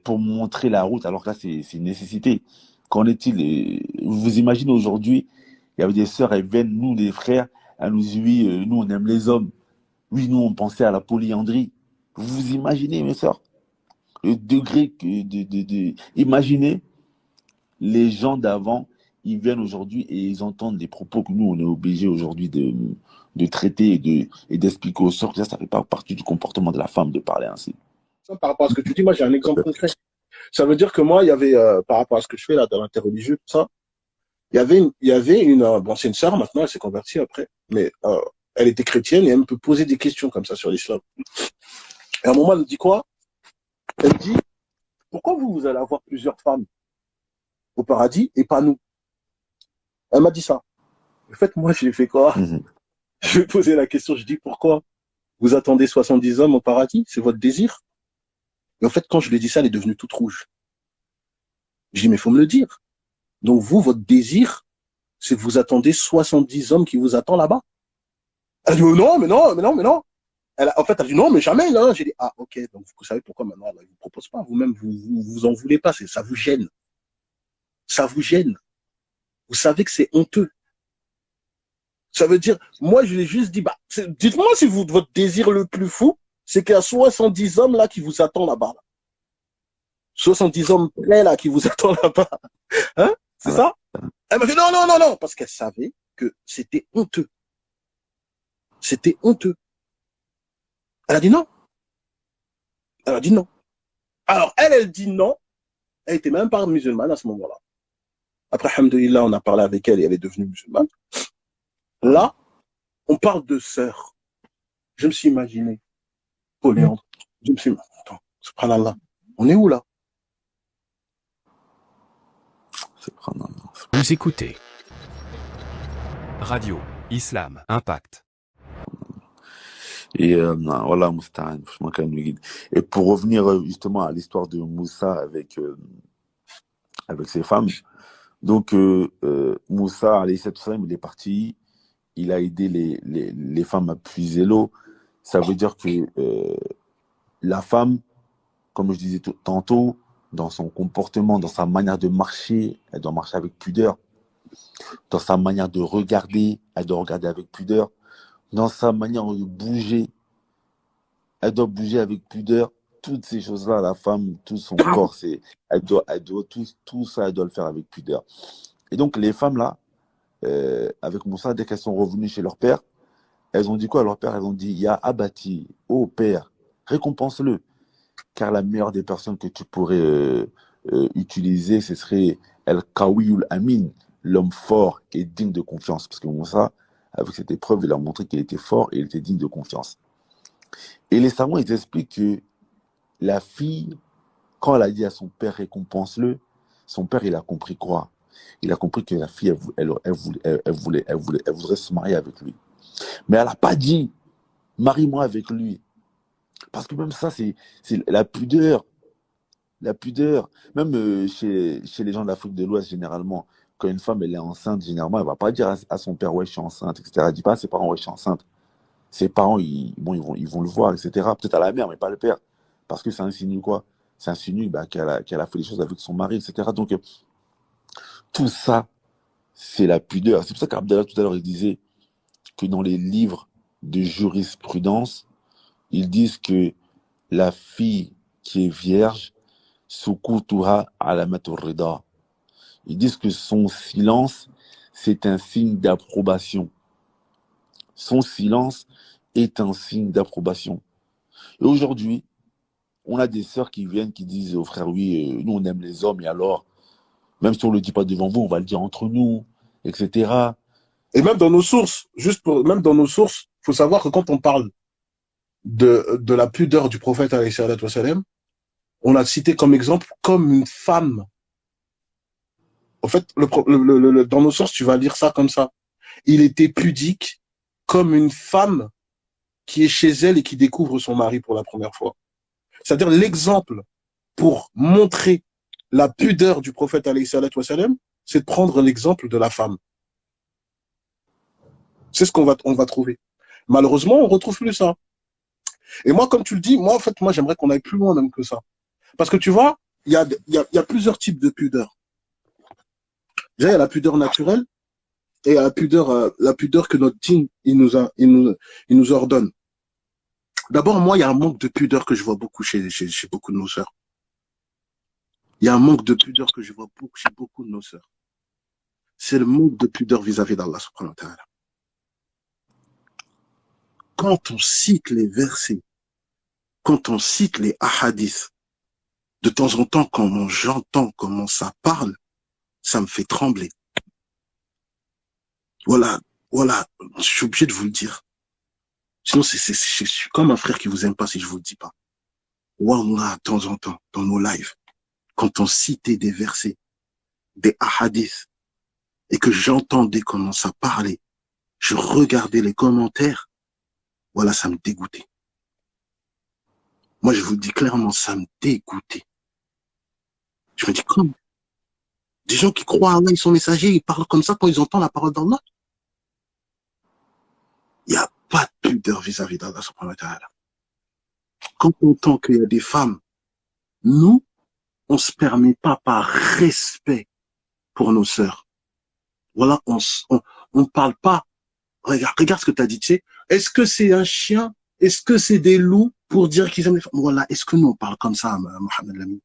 pour montrer la route, alors que là, c'est une nécessité. Qu'en est-il? Vous imaginez aujourd'hui, il y avait des sœurs, elles viennent, nous, les frères, elles nous disent, oui, nous, on aime les hommes. Oui, nous, on pensait à la polyandrie. Vous imaginez, mes sœurs, le degré Imaginez, les gens d'avant, ils viennent aujourd'hui et ils entendent des propos que nous, on est obligés aujourd'hui de traiter et d'expliquer aux sœurs que ça ne fait pas partie du comportement de la femme de parler ainsi. Par rapport à ce que tu dis, moi, j'ai un exemple concret. Ça veut dire que moi, il y avait, par rapport à ce que je fais là, dans l'interreligieux, tout ça, il y avait une bon, c'est une sœur, maintenant, elle s'est convertie après, mais elle était chrétienne et elle me peut poser des questions comme ça sur l'islam. Et à un moment, elle me dit quoi? Elle me dit, pourquoi vous allez avoir plusieurs femmes au paradis et pas nous? Elle m'a dit ça. En fait, moi, je lui ai fait quoi? Je lui ai posé la question, je dis, pourquoi vous attendez 70 hommes au paradis? C'est votre désir? Et en fait, quand je lui ai dit ça, elle est devenue toute rouge. Je dis, mais il faut me le dire. Donc vous, votre désir, c'est que vous attendez 70 hommes qui vous attendent là-bas. Elle dit, oh non, mais non, mais non, mais non. En fait, elle dit, non, mais jamais. Là. J'ai dit, ah, ok, donc vous savez pourquoi maintenant, elle ne vous propose pas. Vous-même, vous en voulez pas. Ça vous gêne. Ça vous gêne. Vous savez que c'est honteux. Ça veut dire, moi, je lui ai juste dit, bah, dites-moi si votre désir le plus fou, c'est qu'il y a 70 hommes là qui vous attendent là-bas. 70 hommes prêts là qui vous attendent là-bas. Hein? C'est ça? Elle m'a fait non, non, non, non, parce qu'elle savait que c'était honteux. C'était honteux. Elle a dit non. Elle a dit non. Alors, elle dit non. Elle était même pas musulmane à ce moment-là. Après, alhamdoulilah, on a parlé avec elle et elle est devenue musulmane. Là, on parle de sœurs. Je me suis imaginé polyandre. Je me suis dit, attends, subhanallah, on est où là? Vous écoutez Radio Islam, impact. Et voilà, Moustapha, franchement, quand même, le guide. Et pour revenir justement à l'histoire de Moussa avec ses femmes, donc Moussa, alayhi salam, il est parti, il a aidé les femmes à puiser l'eau. Ça veut dire que la femme, comme je disais tantôt, dans son comportement, dans sa manière de marcher, elle doit marcher avec pudeur. Dans sa manière de regarder, elle doit regarder avec pudeur. Dans sa manière de bouger, elle doit bouger avec pudeur. Toutes ces choses-là, la femme, tout son corps, elle doit tout ça, elle doit le faire avec pudeur. Et donc, les femmes là, avec Moussa, dès qu'elles sont revenues chez leur père, elles ont dit quoi à leur père? Elles ont dit, Ya Abati, ô père, récompense-le. Car la meilleure des personnes que tu pourrais utiliser, ce serait El Kawiyul Amin, l'homme fort et digne de confiance. Parce que Moussa, avec cette épreuve, il a montré qu'il était fort et il était digne de confiance. Et les savants, ils expliquent que la fille, quand elle a dit à son père, récompense-le, son père, il a compris quoi? Il a compris que la fille, elle voudrait se marier avec lui. Mais elle n'a pas dit, marie-moi avec lui. Parce que même ça, c'est la pudeur. La pudeur. Même chez les gens de l'Afrique de l'Ouest, généralement, quand une femme elle est enceinte, généralement, elle ne va pas dire à son père, ouais, je suis enceinte, etc. Elle ne dit pas à ses parents, ouais, je suis enceinte. Ses parents, ils vont le voir, etc. Peut-être à la mère, mais pas le père. Parce que ça insinue quoi? Ça insinue qu'elle a fait les choses avec son mari, etc. Donc, tout ça, c'est la pudeur. C'est pour ça qu'Abdallah, tout à l'heure, il disait que dans les livres de jurisprudence, ils disent que la fille qui est vierge, sukutuha alamat rida. Ils disent que son silence, c'est un signe d'approbation. Son silence est un signe d'approbation. Et aujourd'hui, on a des sœurs qui viennent, qui disent aux frères, oui, nous on aime les hommes, et alors, même si on ne le dit pas devant vous, on va le dire entre nous, etc. Et même dans nos sources, même dans nos sources, il faut savoir que quand on parle de la pudeur du prophète, alayhi salatu wassalam, on a cité comme exemple comme une femme. En fait, dans nos sources, tu vas lire ça comme ça. Il était pudique comme une femme qui est chez elle et qui découvre son mari pour la première fois. C'est-à-dire l'exemple pour montrer la pudeur du prophète, alayhi salatu wassalam, c'est de prendre l'exemple de la femme. C'est ce qu'on va trouver. Malheureusement, on retrouve plus ça. Et moi, comme tu le dis, moi, j'aimerais qu'on aille plus loin même que ça. Parce que tu vois, il y a plusieurs types de pudeur. Déjà, il y a la pudeur naturelle et la pudeur que notre dîn, il nous ordonne. D'abord, moi, il y a un manque de pudeur que je vois beaucoup chez beaucoup de nos sœurs. Il y a un manque de pudeur que je vois beaucoup chez beaucoup de nos sœurs. C'est le manque de pudeur vis-à-vis d'Allah subhanahu wa ta'ala. Quand on cite les versets, quand on cite les hadiths, de temps en temps, quand j'entends comment ça parle, ça me fait trembler. Voilà, je suis obligé de vous le dire. Sinon, je suis comme un frère qui vous aime pas si je vous le dis pas. Wallah, de temps en temps, dans nos lives, quand on citait des versets, des hadiths, et que j'entendais comment ça parlait, je regardais les commentaires, voilà, ça me dégoûtait. Moi, je vous le dis clairement, ça me dégoûtait. Je me dis, comment? Des gens qui croient à Allah, ils sont messagers, ils parlent comme ça quand ils entendent la parole d'Allah. Il n'y a pas de pudeur vis-à-vis d'Allah subhanahu wa ta'ala. Quand on entend qu'il y a des femmes, nous, on se permet pas par respect pour nos sœurs. Voilà, on parle pas. Regarde ce que tu as dit, tu sais. Est-ce que c'est un chien? Est-ce que c'est des loups pour dire qu'ils aiment les femmes? Voilà, est-ce que nous on parle comme ça, Mohamed Lamy?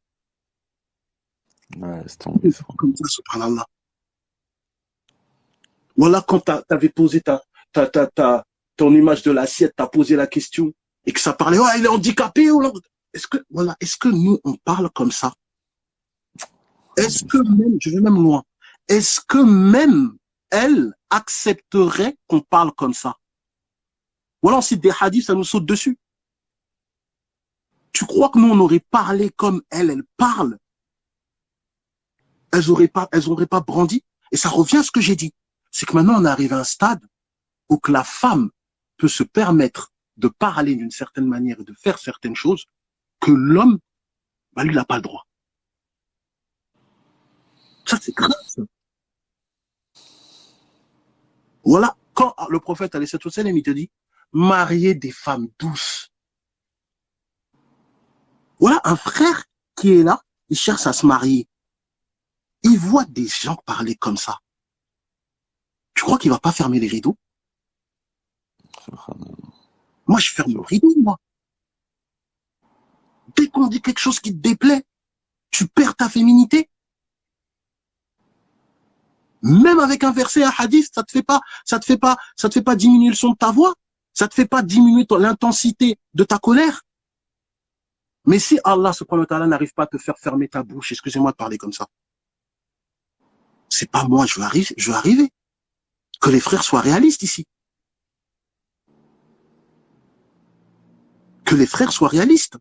Ouais, c'est tombé. Comme ça, subhanallah. Voilà, quand t'avais posé ton image de l'assiette, t'as posé la question et que ça parlait, oh, il est handicapé ou est-ce que nous on parle comme ça? Est-ce que même, je vais même loin, est-ce que même elle accepterait qu'on parle comme ça? Voilà, on cite des hadiths, ça nous saute dessus. Tu crois que nous on aurait parlé comme elle parle? Elles auraient pas brandi. Et ça revient à ce que j'ai dit. C'est que maintenant on est arrivé à un stade ou que la femme peut se permettre de parler d'une certaine manière et de faire certaines choses, que l'homme, lui, il n'a pas le droit. Ça, c'est grave, ça. Voilà, quand le prophète, il te dit, mariez des femmes douces. Voilà, un frère qui est là, il cherche à se marier. Il voit des gens parler comme ça. Tu crois qu'il va pas fermer les rideaux? Moi, je ferme le rideau, moi. Dès qu'on dit quelque chose qui te déplaît, tu perds ta féminité. Même avec un verset, un hadith, ça te fait pas diminuer le son de ta voix. Ça te fait pas diminuer l'intensité de ta colère. Mais si Allah, subhanahu wa ta'ala, n'arrive pas à te faire fermer ta bouche, excusez-moi de parler comme ça. C'est pas moi, je vais arriver. Que les frères soient réalistes ici. Que les frères soient réalistes.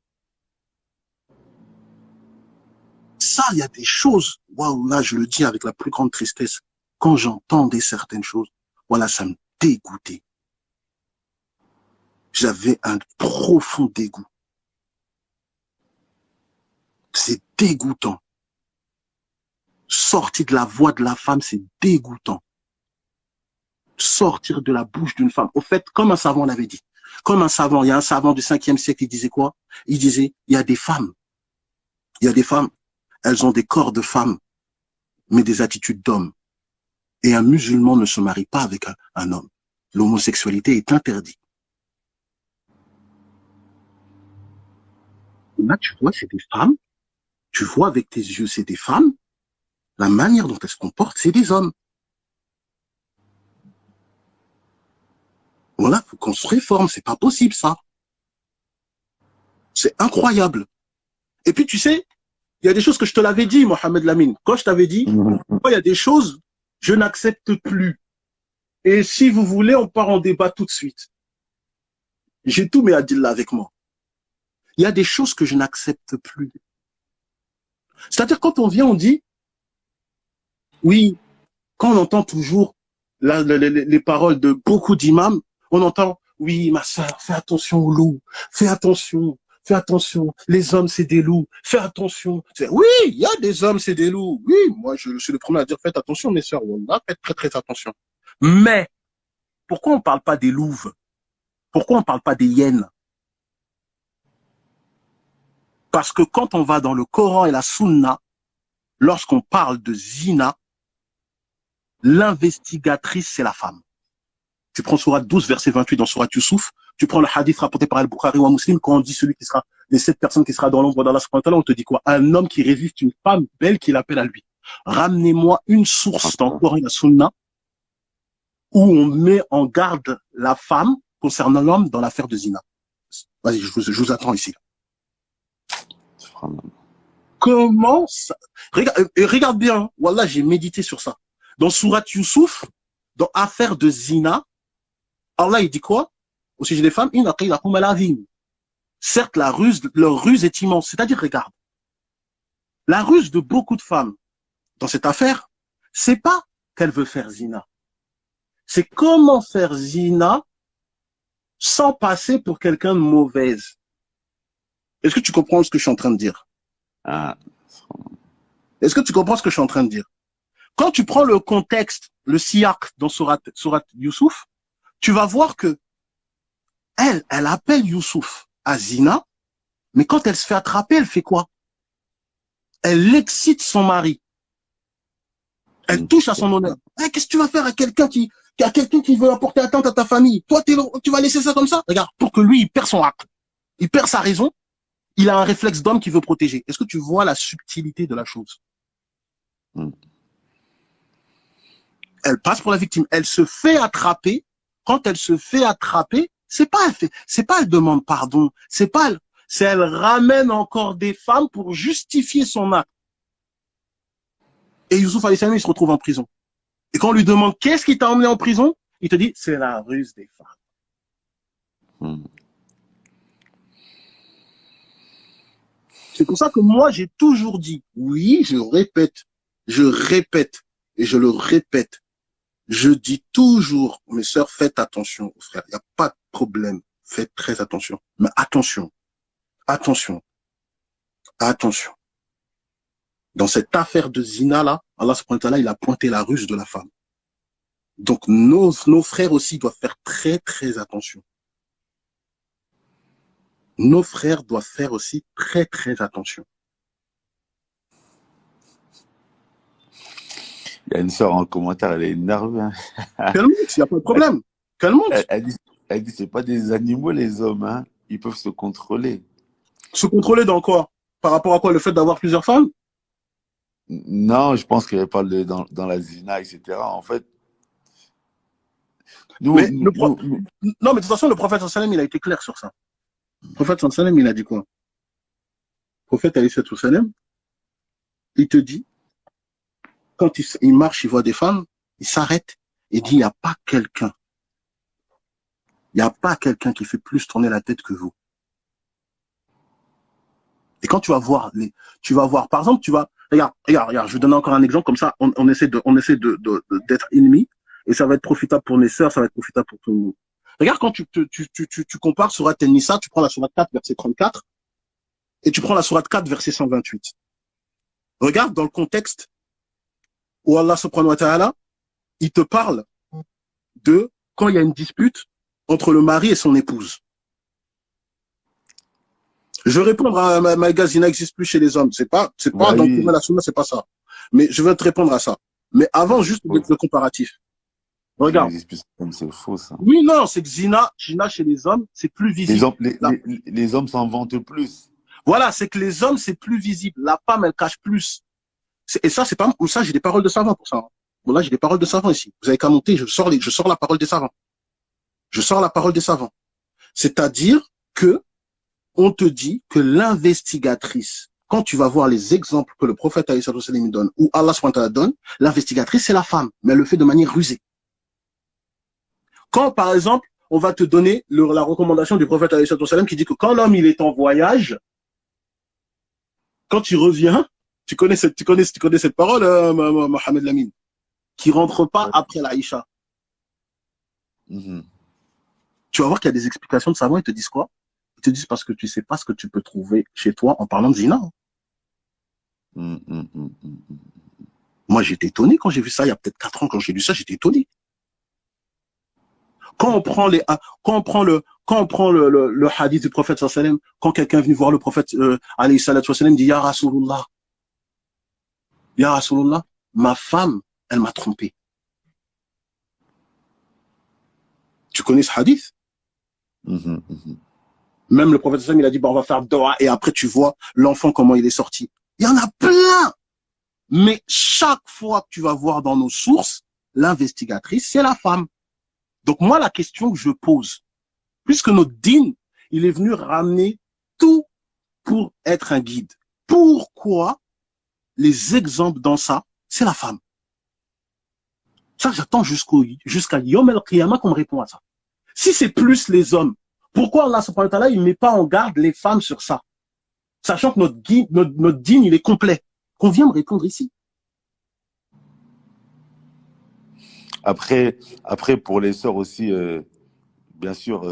Ça, il y a des choses, waouh, là, je le dis avec la plus grande tristesse, quand j'entendais certaines choses, voilà, ça me dégoûtait. J'avais un profond dégoût. C'est dégoûtant. Sortir de la voix de la femme, c'est dégoûtant. Sortir de la bouche d'une femme. Au fait, comme un savant l'avait dit, comme un savant, il y a un savant du 5e siècle, il disait quoi? Il disait, il y a des femmes, elles ont des corps de femmes, mais des attitudes d'hommes. Et un musulman ne se marie pas avec un homme. L'homosexualité est interdite. Là, tu vois, c'est des femmes. Tu vois avec tes yeux, c'est des femmes. La manière dont elles se comportent, c'est des hommes. Voilà, faut qu'on se réforme. C'est pas possible, ça. C'est incroyable. Et puis, tu sais, il y a des choses que je te l'avais dit, Mohamed Lamine. Quand je t'avais dit, il y a des choses, je n'accepte plus. Et si vous voulez, on part en débat tout de suite. J'ai tous mes adillas avec moi. Il y a des choses que je n'accepte plus. C'est-à-dire, quand on vient, on dit, oui, quand on entend toujours les paroles de beaucoup d'imams, on entend, oui, ma sœur, fais attention aux loups, fais attention, les hommes, c'est des loups, fais attention. Oui, il y a des hommes, c'est des loups. Oui, moi, je suis le premier à dire, faites attention, mes sœurs, faites très, très attention. Mais, pourquoi on parle pas des louves? Pourquoi on parle pas des hyènes? Parce que quand on va dans le Coran et la Sunna, lorsqu'on parle de zina, l'investigatrice, c'est la femme. Tu prends Sourate 12, verset 28 dans Sourate Youssouf, tu prends le hadith rapporté par Al-Bukhari ou Muslim, quand on dit celui qui sera, les 7 personnes qui sera dans l'ombre d'Allah, on te dit quoi? Un homme qui résiste une femme belle qui l'appelle à lui. Ramenez-moi une source dans le Coran et la Sunna où on met en garde la femme concernant l'homme dans l'affaire de zina. Vas-y, je vous attends ici. Comment ça? Regarde bien, Wallah, j'ai médité sur ça. Dans Sourate Youssouf, dans affaire de zina, Allah, il dit quoi? Au sujet des femmes, certes, leur ruse est immense. C'est-à-dire, regarde, la ruse de beaucoup de femmes dans cette affaire, c'est pas qu'elle veut faire zina. C'est comment faire zina sans passer pour quelqu'un de mauvaise. Est-ce que tu comprends ce que je suis en train de dire? Est-ce que tu comprends ce que je suis en train de dire? Quand tu prends le contexte, le siyaq dans Sourate Youssouf, tu vas voir que elle appelle Youssouf à zina, mais quand elle se fait attraper, elle fait quoi? Elle excite son mari. Elle touche à son honneur. Hey, qu'est-ce que tu vas faire à quelqu'un qui veut apporter atteinte à ta famille? Toi, tu vas laisser ça comme ça? Regarde, pour que lui, il perd son acte. Il perd sa raison. Il a un réflexe d'homme qui veut protéger. Est-ce que tu vois la subtilité de la chose? Elle passe pour la victime. Elle se fait attraper. Quand elle se fait attraper, c'est pas elle demande pardon. C'est elle ramène encore des femmes pour justifier son acte. Et Youssouf alayhi salam, il se retrouve en prison. Et quand on lui demande qu'est-ce qui t'a emmené en prison, il te dit c'est la ruse des femmes. C'est pour ça que moi j'ai toujours dit, oui, je répète et je le répète. Je dis toujours, mes sœurs, faites attention aux frères. Il n'y a pas de problème. Faites très attention. Mais attention, attention, attention. Dans cette affaire de zina là, Allah subhanahu wa ta'ala, il a pointé la ruse de la femme. Donc nos frères aussi doivent faire très très attention. Nos frères doivent faire aussi très très attention. Il y a une sœur en commentaire, elle est énervée. Hein. Calme-toi, il n'y a pas de problème. Calme-toi. Elle dit c'est pas des animaux les hommes, hein. Ils peuvent se contrôler. Se contrôler dans quoi? Par rapport à quoi? Le fait d'avoir plusieurs femmes? Non, je pense qu'elle parle dans la zina, etc. En fait, nous, Mais nous, nous- non, mais de toute façon, le prophète sallallahu alayhi wa sallam, il a été clair sur ça. Le prophète sallallahu alayhi wa sallam, il a dit quoi? Le prophète sallallahu alayhi wa sallam, il te dit, quand il marche, il voit des femmes, il s'arrête et dit, il n'y a pas quelqu'un. Il n'y a pas quelqu'un qui fait plus tourner la tête que vous. Et quand tu vas voir, par exemple, regarde, je vais donner encore un exemple, comme ça, on essaie d'être ennemis, et ça va être profitable pour mes sœurs, ça va être profitable pour tout le monde. Regarde quand tu compares Surat An-Nisa, tu prends la Surat 4, verset 34, et tu prends la Surat 4, verset 128. Regarde dans le contexte où Allah subhanahu wa ta'ala, il te parle de quand il y a une dispute entre le mari et son épouse. Je vais répondre à Maïga, Zina n'existe plus chez les hommes. C'est pas bah dans oui, la Sunna, c'est pas ça. Mais je vais te répondre à ça. Mais avant, juste le comparatif. Zina Regarde. n'existe plus, comme c'est faux ça. Oui, non, c'est que Zina chez les hommes, c'est plus Les visible. hommes, les hommes s'en vantent plus. Voilà, c'est que les hommes, c'est plus visible. La femme, elle cache plus. Et ça, c'est pas, ça, j'ai des paroles de savants pour ça. Bon, là, j'ai des paroles de savants ici. Vous avez qu'à monter, je sors la parole des savants. Je sors la parole des savants. C'est-à-dire que, on te dit que l'investigatrice, quand tu vas voir les exemples que le prophète alayhi sallam donne, ou Allah subhanahu wa ta'ala donne, l'investigatrice, c'est la femme, mais elle le fait de manière rusée. Quand, par exemple, on va te donner la recommandation du prophète alayhi sallam qui dit que quand l'homme, il est en voyage, quand il revient, tu connais cette parole, Mohamed Lamine, qui rentre pas Ouais. après l'Aïcha. Mhm. Tu vas voir qu'il y a des explications de savants, ils te disent quoi? Ils te disent parce que tu sais pas ce que tu peux trouver chez toi en parlant de zina. Mhm, mhm, mhm. Moi, j'étais étonné quand j'ai vu ça, il y a peut-être 4 ans, quand j'ai lu ça, j'étais étonné. Quand on prend le hadith du prophète sallallahu alayhi wa sallam, quand quelqu'un est venu voir le prophète alayhi salatu wa sallam, dit Ya Rasulullah, ma femme, elle m'a trompé. Tu connais ce hadith? Mhm, mhm. Même le prophète sallallahu alayhi wa sallam, il a dit, bah, on va faire doha, et après tu vois l'enfant comment il est sorti. Il y en a plein. Mais chaque fois que tu vas voir dans nos sources, l'investigatrice, c'est la femme. Donc moi, la question que je pose, puisque notre dîn, il est venu ramener tout pour être un guide. Pourquoi les exemples dans ça, c'est la femme? Ça, j'attends jusqu'à Yom El Qiyamah qu'on me répond à ça. Si c'est plus les hommes, pourquoi Allah subhanahu wa ta'ala, il met pas en garde les femmes sur ça? Sachant que notre dîn, il est complet. Qu'on vient me répondre ici. Après, pour les sœurs aussi, bien sûr,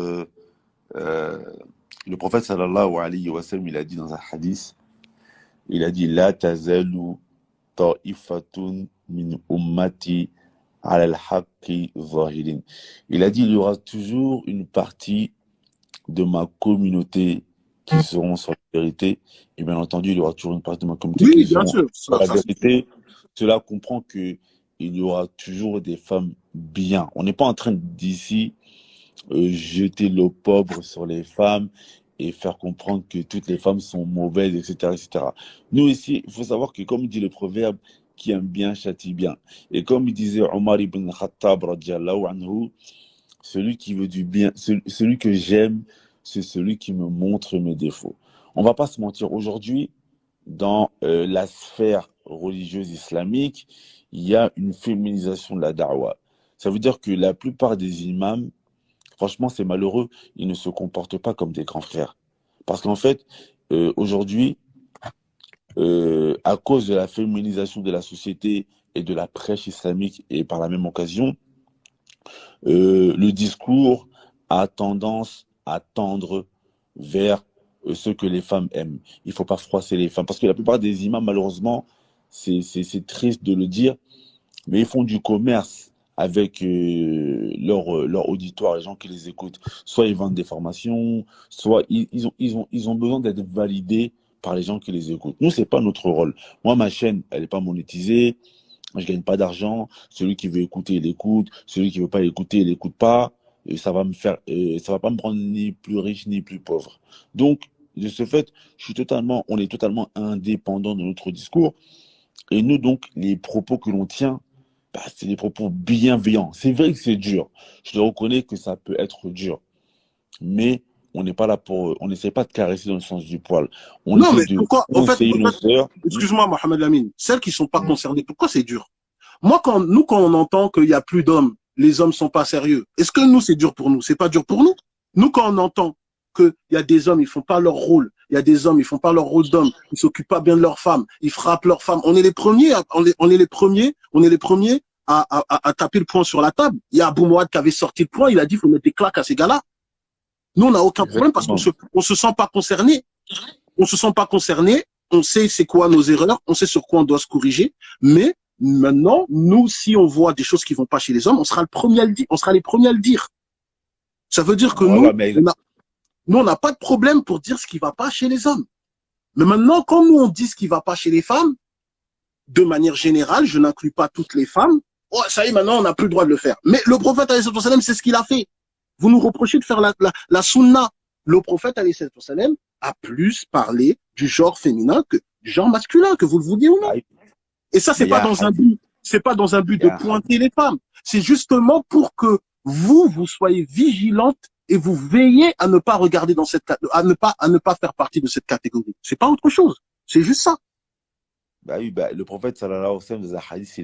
le prophète sallallahu alayhi wa sallam, il a dit dans un hadith, il a dit La tazalu ta'ifatun min ummati ala al-haqqi zahirin. Il a dit il y aura toujours une partie de ma communauté qui seront sur la vérité, et bien entendu, il y aura toujours une partie de ma communauté Oui, qui bien seront sûr. sur la vérité. Cela comprend que il y aura toujours des femmes bien. On n'est pas en train d'ici jeter l'eau pauvre sur les femmes et faire comprendre que toutes les femmes sont mauvaises, etc., etc. Nous ici, il faut savoir que comme dit le proverbe, qui aime bien châtie bien. Et comme il disait Omar ibn Khattab, radiallahu anhu, celui qui veut du bien, celui que j'aime, c'est celui qui me montre mes défauts. On va pas se mentir, aujourd'hui, dans la sphère religieuse islamique, il y a une féminisation de la da'wa. Ça veut dire que la plupart des imams, franchement, c'est malheureux, ils ne se comportent pas comme des grands frères. Parce qu'en fait, aujourd'hui, à cause de la féminisation de la société et de la prêche islamique, et par la même occasion, le discours a tendance à tendre vers ce que les femmes aiment. Il ne faut pas froisser les femmes. Parce que la plupart des imams, malheureusement, c'est triste de le dire, mais ils font du commerce avec leur auditoire, les gens qui les écoutent. Soit ils vendent des formations, soit ils ont besoin d'être validés par les gens qui les écoutent. Nous, c'est pas notre rôle. Moi, ma chaîne, elle n'est pas monétisée. Je gagne pas d'argent. Celui qui veut écouter, il écoute. Celui qui veut pas écouter, il écoute pas. Et ça va pas me rendre ni plus riche ni plus pauvre. Donc, de ce fait, on est totalement indépendant de notre discours. Et nous, donc, les propos que l'on tient, bah, c'est des propos bienveillants. C'est vrai que c'est dur. Je le reconnais que ça peut être dur. Mais on n'est pas là on n'essaie pas de caresser dans le sens du poil. On Non, mais essaie de pourquoi, conseiller nos sœurs. excuse-moi, Mohamed Lamine, celles qui sont pas concernées, pourquoi c'est dur? Moi, quand on entend qu'il y a plus d'hommes, les hommes sont pas sérieux, est-ce que nous, c'est dur pour nous? C'est pas dur pour nous? Nous, quand on entend qu'il y a des hommes, ils font pas leur rôle, il y a des hommes, ils font pas leur rôle d'homme, ils s'occupent pas bien de leurs femmes, ils frappent leurs femmes, on est les premiers, à taper le poing sur la table. Il y a Abou Mouad qui avait sorti le poing, il a dit, faut mettre des claques à ces gars-là. Nous, on n'a aucun problème parce on se sent pas concerné. On se sent pas concerné. On sait c'est quoi nos erreurs. On sait sur quoi on doit se corriger. Mais maintenant, nous, si on voit des choses qui vont pas chez les hommes, on sera le premier à le dire. On sera les premiers à le dire. Ça veut dire que Voilà, nous, on n'a pas de problème pour dire ce qui va pas chez les hommes. Mais maintenant, quand nous, on dit ce qui va pas chez les femmes, de manière générale, je n'inclus pas toutes les femmes. Oh, ça y est, maintenant, on n'a plus le droit de le faire. Mais le prophète, c'est ce qu'il a fait. Vous nous reprochez de faire la sunna. Le prophète, a plus parlé du genre féminin que du genre masculin, que vous le vouliez ou non. Et ça, c'est pas dans un but de pointer les femmes. C'est justement pour que vous soyez vigilantes et vous veillez à ne pas regarder à ne pas faire partie de cette catégorie. C'est pas autre chose. C'est juste ça. Le prophète sallallahu alayhi wa sallam dans un hadith,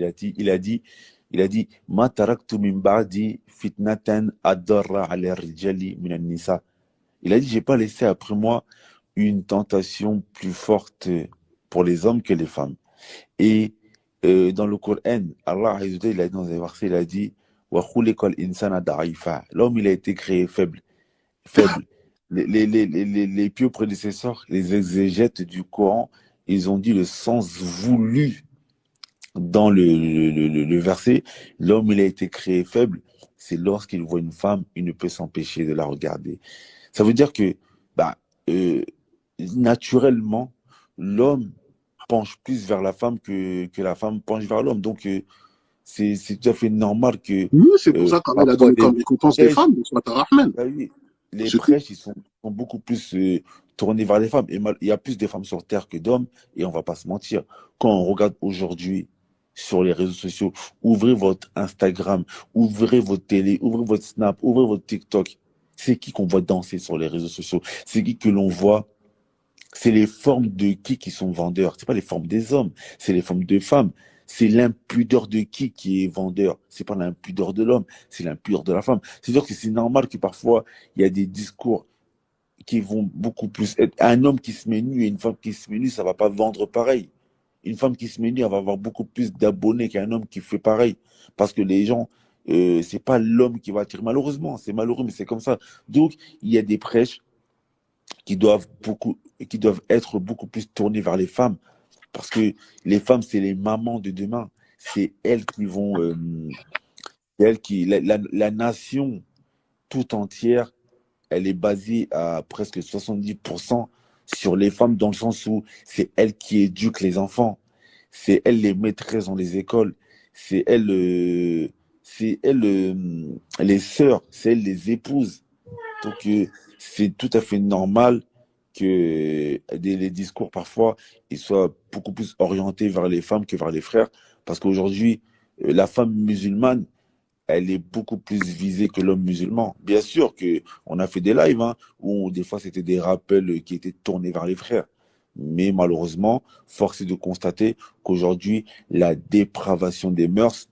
il a dit ma taraktu min ba'di fitnatan adarra ala rijali min an-nisa. Il a dit j'ai pas laissé après moi une tentation plus forte pour les hommes que les femmes. Et dans le Coran, Allah il a dit dans un verset, il a dit wa khuliqal insana da'ifa. L'homme il a été créé faible. Les pieux prédécesseurs, les exégètes du Coran, ils ont dit le sens voulu dans le verset. L'homme, il a été créé faible. C'est lorsqu'il voit une femme, il ne peut s'empêcher de la regarder. Ça veut dire que, naturellement, l'homme penche plus vers la femme que la femme penche vers l'homme. Donc, c'est tout à fait normal que... Oui, c'est pour ça qu'Allah a donné comme récompense des femmes, les prêches, ils sont beaucoup plus tournés vers les femmes. Et il y a plus de femmes sur Terre que d'hommes, et on va pas se mentir. Quand on regarde aujourd'hui sur les réseaux sociaux, ouvrez votre Instagram, ouvrez votre télé, ouvrez votre Snap, ouvrez votre TikTok. C'est qui qu'on voit danser sur les réseaux sociaux? C'est qui que l'on voit? C'est les formes de qui sont vendeurs. C'est pas les formes des hommes, c'est les formes de femmes. C'est l'impudeur de qui est vendeur. C'est pas l'impudeur de l'homme, c'est l'impudeur de la femme. C'est-à-dire que c'est normal que parfois, il y a des discours qui vont beaucoup plus être... Un homme qui se met nu et une femme qui se met nue, ça va pas vendre pareil. Une femme qui se met nue, elle va avoir beaucoup plus d'abonnés qu'un homme qui fait pareil. Parce que les gens, c'est pas l'homme qui va attirer. Malheureusement, c'est malheureux, mais c'est comme ça. Donc, il y a des prêches qui doivent être beaucoup plus tournés vers les femmes. Parce que les femmes, c'est les mamans de demain. C'est elles qui vont... la nation tout entière, elle est basée à presque 70% sur les femmes, dans le sens où c'est elles qui éduquent les enfants. C'est elles les maîtresses dans les écoles. C'est elles, les sœurs. C'est elles les épouses. Donc, c'est tout à fait normal que les discours, parfois, ils soient beaucoup plus orientés vers les femmes que vers les frères. Parce qu'aujourd'hui, la femme musulmane, elle est beaucoup plus visée que l'homme musulman. Bien sûr qu'on a fait des lives où des fois, c'était des rappels qui étaient tournés vers les frères. Mais malheureusement, force est de constater qu'aujourd'hui, la dépravation des mœurs,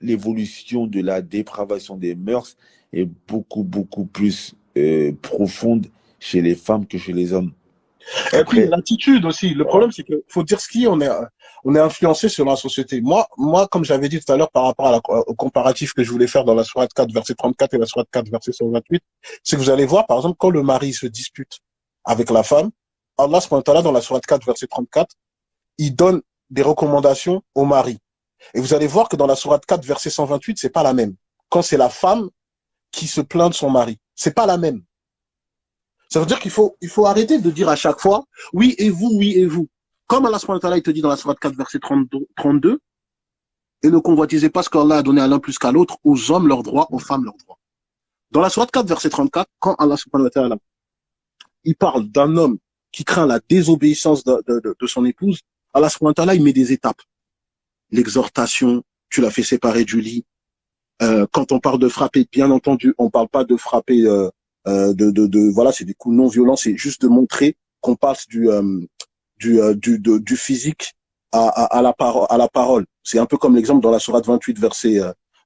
l'évolution de la dépravation des mœurs est beaucoup plus profonde chez les femmes que chez les hommes. Et puis, Après, l'attitude aussi. Le problème, c'est qu'il faut dire ce qui est, on est influencé selon la société. Moi, comme j'avais dit tout à l'heure par rapport au comparatif que je voulais faire dans la sourate 4, verset 34 et la sourate 4, verset 128, c'est que vous allez voir, par exemple, quand le mari se dispute avec la femme, Allah, subhanahu wa ta'ala, dans la sourate 4, verset 34, il donne des recommandations au mari. Et vous allez voir que dans la sourate 4, verset 128, c'est pas la même. Quand c'est la femme qui se plaint de son mari, c'est pas la même. Ça veut dire qu'il faut arrêter de dire à chaque fois, oui et vous, oui et vous. Comme Allah subhanahu wa ta'ala, il te dit dans la sourate 4, verset 32, et ne convoitisez pas ce qu'Allah a donné à l'un plus qu'à l'autre, aux hommes leurs droits, aux femmes leurs droits. Dans la sourate 4, verset 34, quand Allah subhanahu wa ta'ala, il parle d'un homme qui craint la désobéissance de son épouse, Allah subhanahu wa ta'ala, il met des étapes. L'exhortation, tu l'as fait séparer du lit. Quand on parle de frapper, bien entendu, on parle pas de frapper voilà, c'est des coups non violents, c'est juste de montrer qu'on passe du physique à la parole. C'est un peu comme l'exemple dans la sourate 28,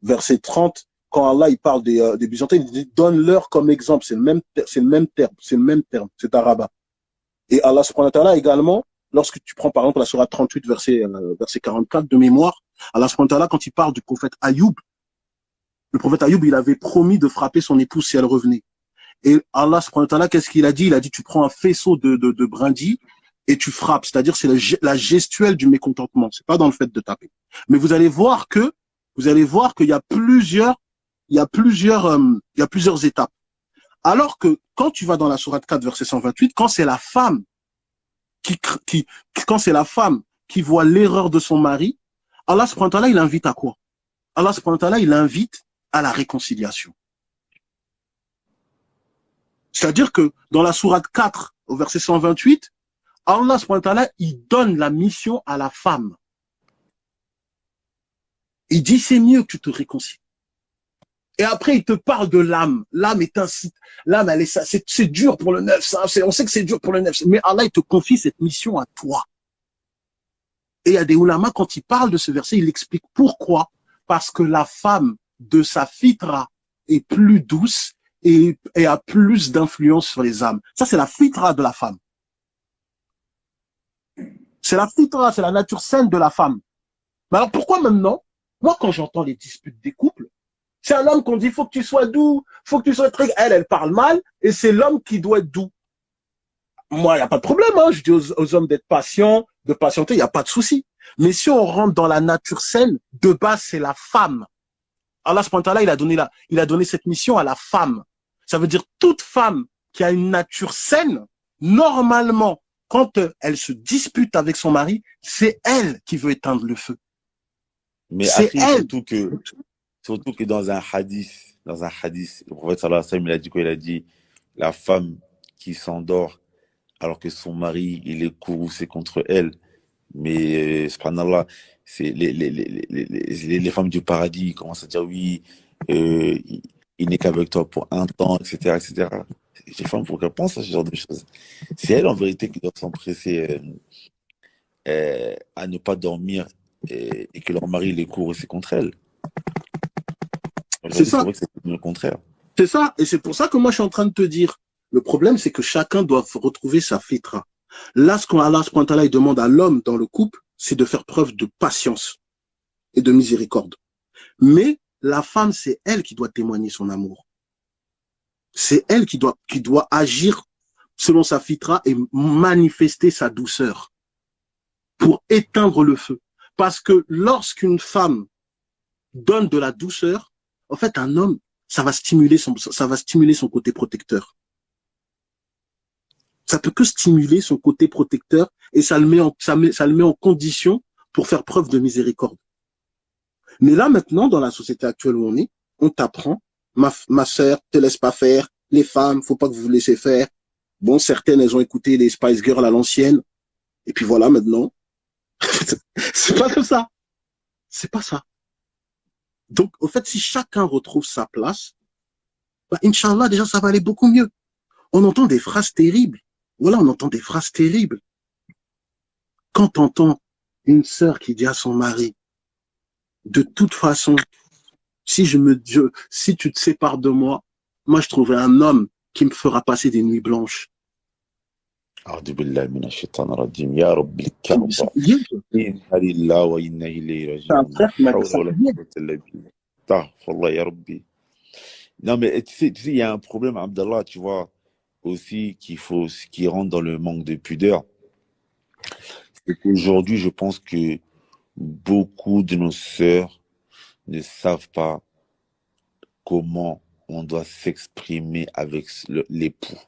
verset 30, quand Allah il parle des Byzantins, il dit donne-leur comme exemple, c'est le même terme, c'est arabe. Et Allah subhanahu wa ta'ala également, lorsque tu prends par exemple la sourate 38, verset 44 de mémoire, Allah subhanahu wa ta'ala, quand il parle du prophète Ayoub, le prophète Ayoub, il avait promis de frapper son épouse si elle revenait. Et Allah subhanahu wa ta'ala, qu'est-ce qu'il a dit? Il a dit, tu prends un faisceau de brindilles et tu frappes. C'est-à-dire, c'est la gestuelle du mécontentement. C'est pas dans le fait de taper. Mais vous allez voir qu'il y a plusieurs étapes. Alors que quand tu vas dans la sourate 4, verset 128, quand c'est la femme qui voit l'erreur de son mari, Allah subhanahu wa ta'ala, il invite à quoi? Allah subhanahu wa ta'ala, il invite à la réconciliation. C'est-à-dire que dans la sourate 4, au verset 128, Allah subhanahu wa ta'ala, il donne la mission à la femme. Il dit, c'est mieux que tu te réconcilies. Et après, il te parle de l'âme. L'âme est un site. L'âme, c'est dur pour le neuf. On sait que c'est dur pour le neuf. Mais Allah, il te confie cette mission à toi. Et il y a des ulama, quand il parle de ce verset, il explique pourquoi. Parce que la femme de sa fitra est plus douce et a plus d'influence sur les âmes. Ça, c'est la fitra de la femme. C'est la fitra, c'est la nature saine de la femme. Mais alors, pourquoi maintenant, moi, quand j'entends les disputes des couples, c'est un homme qu'on dit, faut que tu sois doux, faut que tu sois très... Elle parle mal, et c'est l'homme qui doit être doux. Moi, il n'y a pas de problème, hein. Je dis aux hommes d'être patients, de patienter, il n'y a pas de souci. Mais si on rentre dans la nature saine, de base, c'est la femme. Allah subhanahu wa ta'ala, il a donné cette mission à la femme. Ça veut dire toute femme qui a une nature saine, normalement, quand elle se dispute avec son mari, c'est elle qui veut éteindre le feu. mais C'est après, elle. surtout que dans un hadith, le prophète sallallahu alayhi wa sallam, il a dit quoi? Il a dit, la femme qui s'endort alors que son mari, il est courroucé contre elle. Mais, subhanallah, c'est les femmes du paradis, ils commencent à dire oui, il n'est qu'avec toi pour un temps, etc., etc. Les femmes, faut qu'elles pensent à ce genre de choses. C'est elles, en vérité, qui doivent s'empresser à ne pas dormir et que leur mari les courroucé contre elles. C'est Aujourd'hui, c'est ça. vrai que c'est le contraire. C'est ça. Et c'est pour ça que moi, je suis en train de te dire, le problème, c'est que chacun doit retrouver sa fitra. Là, ce qu'Allah subhanahu wa ta'ala, il demande à l'homme dans le couple, c'est de faire preuve de patience et de miséricorde. Mais la femme, c'est elle qui doit témoigner son amour. C'est elle qui doit agir selon sa fitra et manifester sa douceur pour éteindre le feu. Parce que lorsqu'une femme donne de la douceur, en fait, un homme, ça va stimuler son côté protecteur. Ça peut que stimuler son côté protecteur et ça le met en condition pour faire preuve de miséricorde. Mais là, maintenant, dans la société actuelle où on t'apprend, ma sœur, te laisse pas faire, les femmes, faut pas que vous vous laissez faire. Bon, certaines, elles ont écouté les Spice Girls à l'ancienne. Et puis voilà, maintenant. C'est pas comme ça. C'est pas ça. Donc, au fait, si chacun retrouve sa place, bah, Inch'Allah, déjà, ça va aller beaucoup mieux. On entend des phrases terribles. Voilà, on entend des phrases terribles. Quand t'entends une sœur qui dit à son mari, de toute façon, si tu te sépares de moi, moi, je trouverai un homme qui me fera passer des nuits blanches. أعوذ بالله من الشيطان الرجيم يا رب Mais c'est الكعبة lié, ça. إنا لله وإنا إليه C'est un راجعون لا frère qui m'a dit حول ça. ولا قوة إلا بالله استغفر الله يا ربي. Non, mais tu sais, il y a un problème, Abdallah, tu vois, aussi, qui rentre dans le manque de pudeur. C'est qu'aujourd'hui, je pense que beaucoup de nos sœurs ne savent pas comment on doit s'exprimer avec l'époux.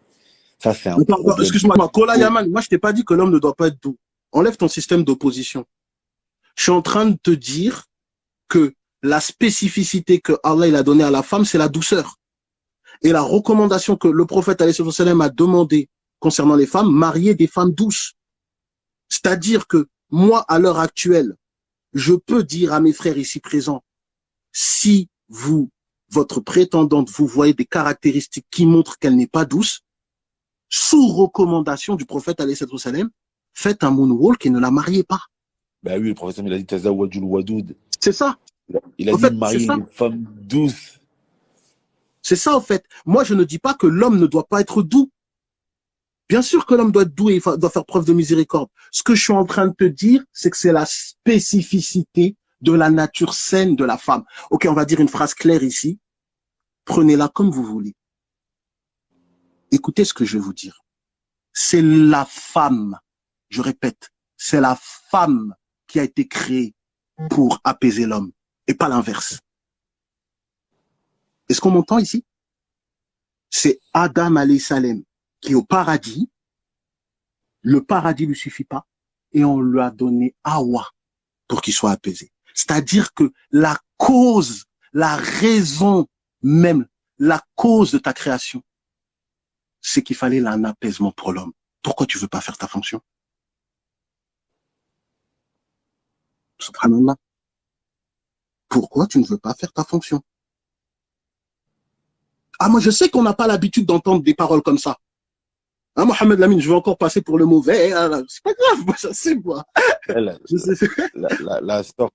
Ça, c'est un Attends, problème. excuse-moi, Kola Faut- Yaman, moi je t'ai pas dit que l'homme ne doit pas être doux. Enlève ton système d'opposition. Je suis en train de te dire que la spécificité que Allah il a donnée à la femme, c'est la douceur. Et la recommandation que le prophète alayhi sallam a demandé concernant les femmes, marier des femmes douces. C'est-à-dire que moi, à l'heure actuelle, je peux dire à mes frères ici présents, si votre prétendante, vous voyez des caractéristiques qui montrent qu'elle n'est pas douce, sous recommandation du prophète alayhi sallam, faites un moonwalk et ne la mariez pas. Ben oui, le professeur, il a dit Tazawwajul Wadoud. C'est ça. Il a En dit fait, c'est marier ça. une femme douce. C'est ça, en fait. Moi, je ne dis pas que l'homme ne doit pas être doux. Bien sûr que l'homme doit être doux et doit faire preuve de miséricorde. Ce que je suis en train de te dire, c'est que c'est la spécificité de la nature saine de la femme. Ok, on va dire une phrase claire ici. Prenez-la comme vous voulez. Écoutez ce que je vais vous dire. C'est la femme, je répète, c'est la femme qui a été créée pour apaiser l'homme et pas l'inverse. Est-ce qu'on m'entend ici? C'est Adam alayhi salam qui est au paradis. Le paradis lui suffit pas et on lui a donné Hawa pour qu'il soit apaisé. C'est-à-dire que la cause, la raison même, la cause de ta création, c'est qu'il fallait un apaisement pour l'homme. Pourquoi tu veux pas faire ta fonction? Subhanallah. Pourquoi tu ne veux pas faire ta fonction? Ah, moi, je sais qu'on n'a pas l'habitude d'entendre des paroles comme ça. Hein, Mohamed Lamine, je vais encore passer pour le mauvais. Hein, c'est pas grave, moi, je sais, moi. Je sais. La sœur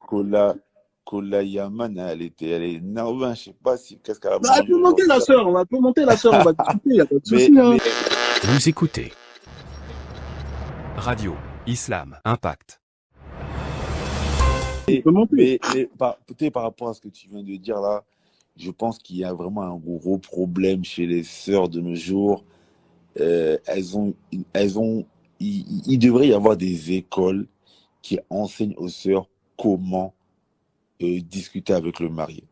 Kola Yaman, elle est énervée. Je sais pas si qu'est-ce qu'elle a Bah, elle mangé peut monter la aujourd'hui. sœur, on peut monter la sœur, on va discuter, il n'y a pas de souci. Hein. Vous écoutez Radio Islam Impact. On peut monter. Mais peut-être par rapport à ce que tu viens de dire là, je pense qu'il y a vraiment un gros problème chez les sœurs de nos jours. Il devrait y avoir des écoles qui enseignent aux sœurs comment discuter avec le mari.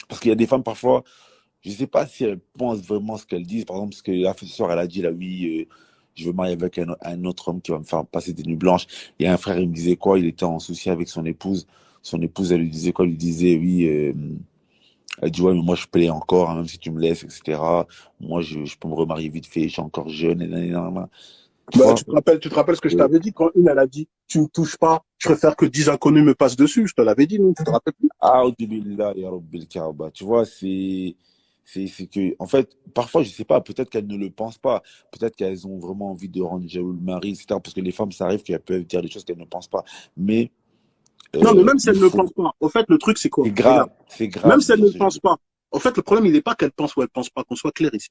Parce qu'il y a des femmes parfois, je ne sais pas si elles pensent vraiment ce qu'elles disent. Par exemple, ce que la sœur, elle a dit là, oui, je veux marier avec un autre homme qui va me faire passer des nuits blanches. Il y a un frère, il me disait quoi? Il était en souci avec son épouse. Son épouse, elle lui disait quoi? Elle lui disait, oui, elle dit, ouais, mais moi, je plais encore, hein, même si tu me laisses, etc. Moi, je peux me remarier vite fait, je suis encore jeune. Et nanana. Tu Bah, vois? tu te rappelles ce que je t'avais dit quand une, elle a dit, tu ne me touches pas, je préfère que 10 inconnus me passent dessus. Je te l'avais dit, non, tu te rappelles plus? Ah, Billah, ya Rabbil Kaaba. Tu vois, c'est que, en fait, parfois, je sais pas, peut-être qu'elles ne le pensent pas. Peut-être qu'elles ont vraiment envie de rendre jaloux le mari, etc. Parce que les femmes, ça arrive qu'elles peuvent dire des choses qu'elles ne pensent pas. Mais, Non, mais même si il elle ne faut, pense pas, au fait, le truc, c'est quoi? c'est Regarde, grave, c'est même grave si elle dans ne ce pense jeu. pas, au fait, le problème, il n'est pas qu'elle pense ou elle pense pas, qu'on soit clair ici.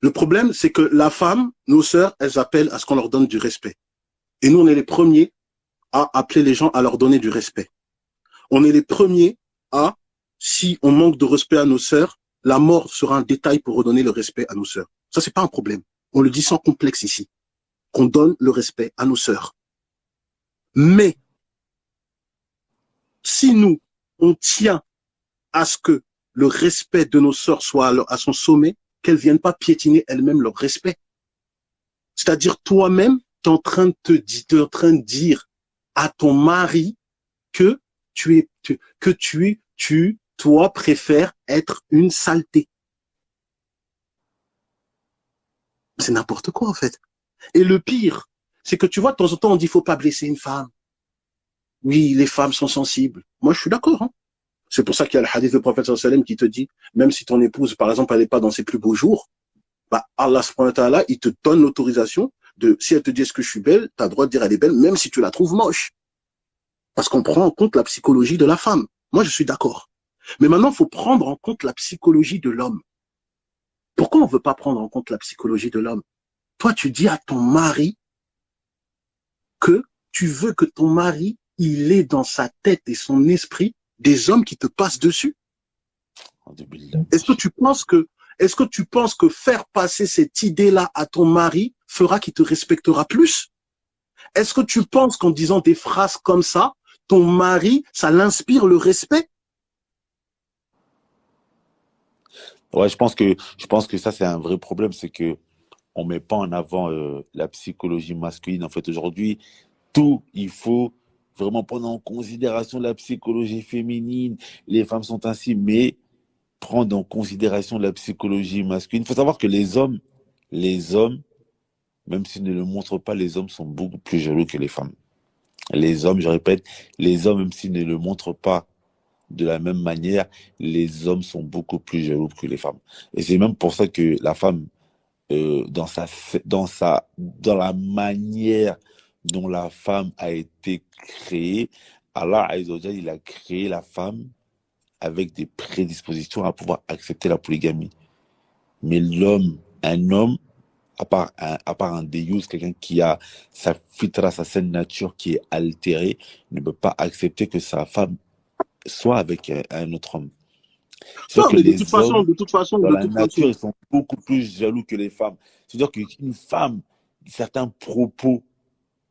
Le problème, c'est que la femme, nos sœurs, elles appellent à ce qu'on leur donne du respect. Et nous, on est les premiers à appeler les gens à leur donner du respect. On est les premiers à, si on manque de respect à nos sœurs, la mort sera un détail pour redonner le respect à nos sœurs. Ça, c'est pas un problème. On le dit sans complexe ici. Qu'on donne le respect à nos sœurs. Mais, si nous, on tient à ce que le respect de nos sœurs soit à son sommet, qu'elles viennent pas piétiner elles-mêmes leur respect. C'est-à-dire, toi-même, tu es en train de dire à ton mari que toi, préfères être une saleté. C'est n'importe quoi, en fait. Et le pire, c'est que tu vois, de temps en temps, on dit, faut pas blesser une femme. Oui, les femmes sont sensibles. Moi, je suis d'accord, hein. C'est pour ça qu'il y a le hadith du prophète sallallahu alayhi wa sallam qui te dit, même si ton épouse, par exemple, elle n'est pas dans ses plus beaux jours, bah, Allah subhanahu wa ta'ala, il te donne l'autorisation de, si elle te dit est-ce que je suis belle, tu as le droit de dire elle est belle, même si tu la trouves moche. Parce qu'on prend en compte la psychologie de la femme. Moi, je suis d'accord. Mais maintenant, il faut prendre en compte la psychologie de l'homme. Pourquoi on ne veut pas prendre en compte la psychologie de l'homme? toi, tu dis à ton mari que tu veux que ton mari, il ait dans sa tête et son esprit des hommes qui te passent dessus. Est-ce que tu penses que faire passer cette idée-là à ton mari fera qu'il te respectera plus? Est-ce que tu penses qu'en disant des phrases comme ça, ton mari, ça l'inspire le respect? Ouais, je pense que ça, c'est un vrai problème, c'est que on met pas en avant la psychologie masculine. En fait, aujourd'hui, il faut vraiment prendre en considération la psychologie féminine. Les femmes sont ainsi, mais prendre en considération la psychologie masculine. Il faut savoir que les hommes, même s'ils ne le montrent pas, les hommes sont beaucoup plus jaloux que les femmes. Les hommes, je répète, les hommes, même s'ils ne le montrent pas de la même manière, les hommes sont beaucoup plus jaloux que les femmes. Et c'est même pour ça que la femme, dans la manière dont la femme a été créée, Allah Azza wa Jalla, il a créé la femme avec des prédispositions à pouvoir accepter la polygamie. Mais un homme, à part un déyous, quelqu'un qui a sa fitra, sa saine nature qui est altérée, ne peut pas accepter que sa femme soit avec un autre homme. Non, mais de toute façon, dans la nature, ils sont beaucoup plus jaloux que les femmes. C'est-à-dire qu'une femme, certains propos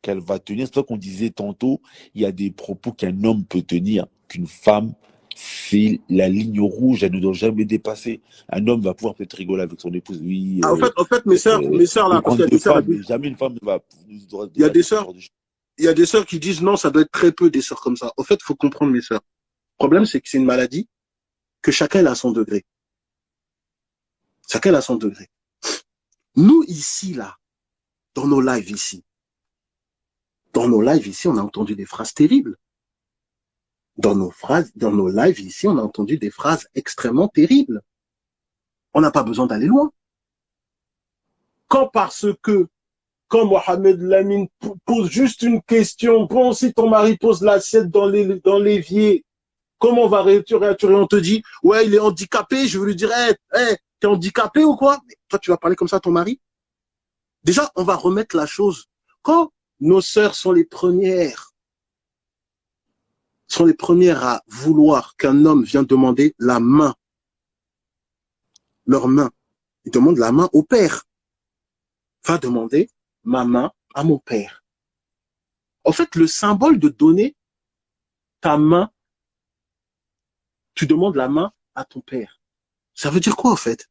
qu'elle va tenir, c'est ça qu'on disait tantôt, il y a des propos qu'un homme peut tenir, qu'une femme, c'est la ligne rouge, elle ne doit jamais dépasser. Un homme va pouvoir peut-être rigoler avec son épouse, oui. En fait, mes sœurs là, parce qu'il y a des sœurs, jamais une femme ne va. Il y a des sœurs qui disent non, ça doit être très peu des sœurs comme ça. Au fait, il faut comprendre, mes sœurs. Le problème, c'est que c'est une maladie que chacun a son degré. Chacun a son degré. Nous, ici, là, dans nos lives ici, on a entendu des phrases terribles. Dans nos lives ici, on a entendu des phrases extrêmement terribles. On n'a pas besoin d'aller loin. Quand Mohamed Lamine pose juste une question, bon, si ton mari pose l'assiette dans l'évier, comment on va réiturer? On te dit, ouais, il est handicapé. Je veux lui dire, t'es handicapé ou quoi? Mais toi, tu vas parler comme ça à ton mari? Déjà, on va remettre la chose. Quand nos sœurs sont les premières à vouloir qu'un homme vienne demander la main, leur main, ils demandent la main au père. Va demander ma main à mon père. En fait, le symbole de donner ta main, tu demandes la main à ton père. Ça veut dire quoi, en fait?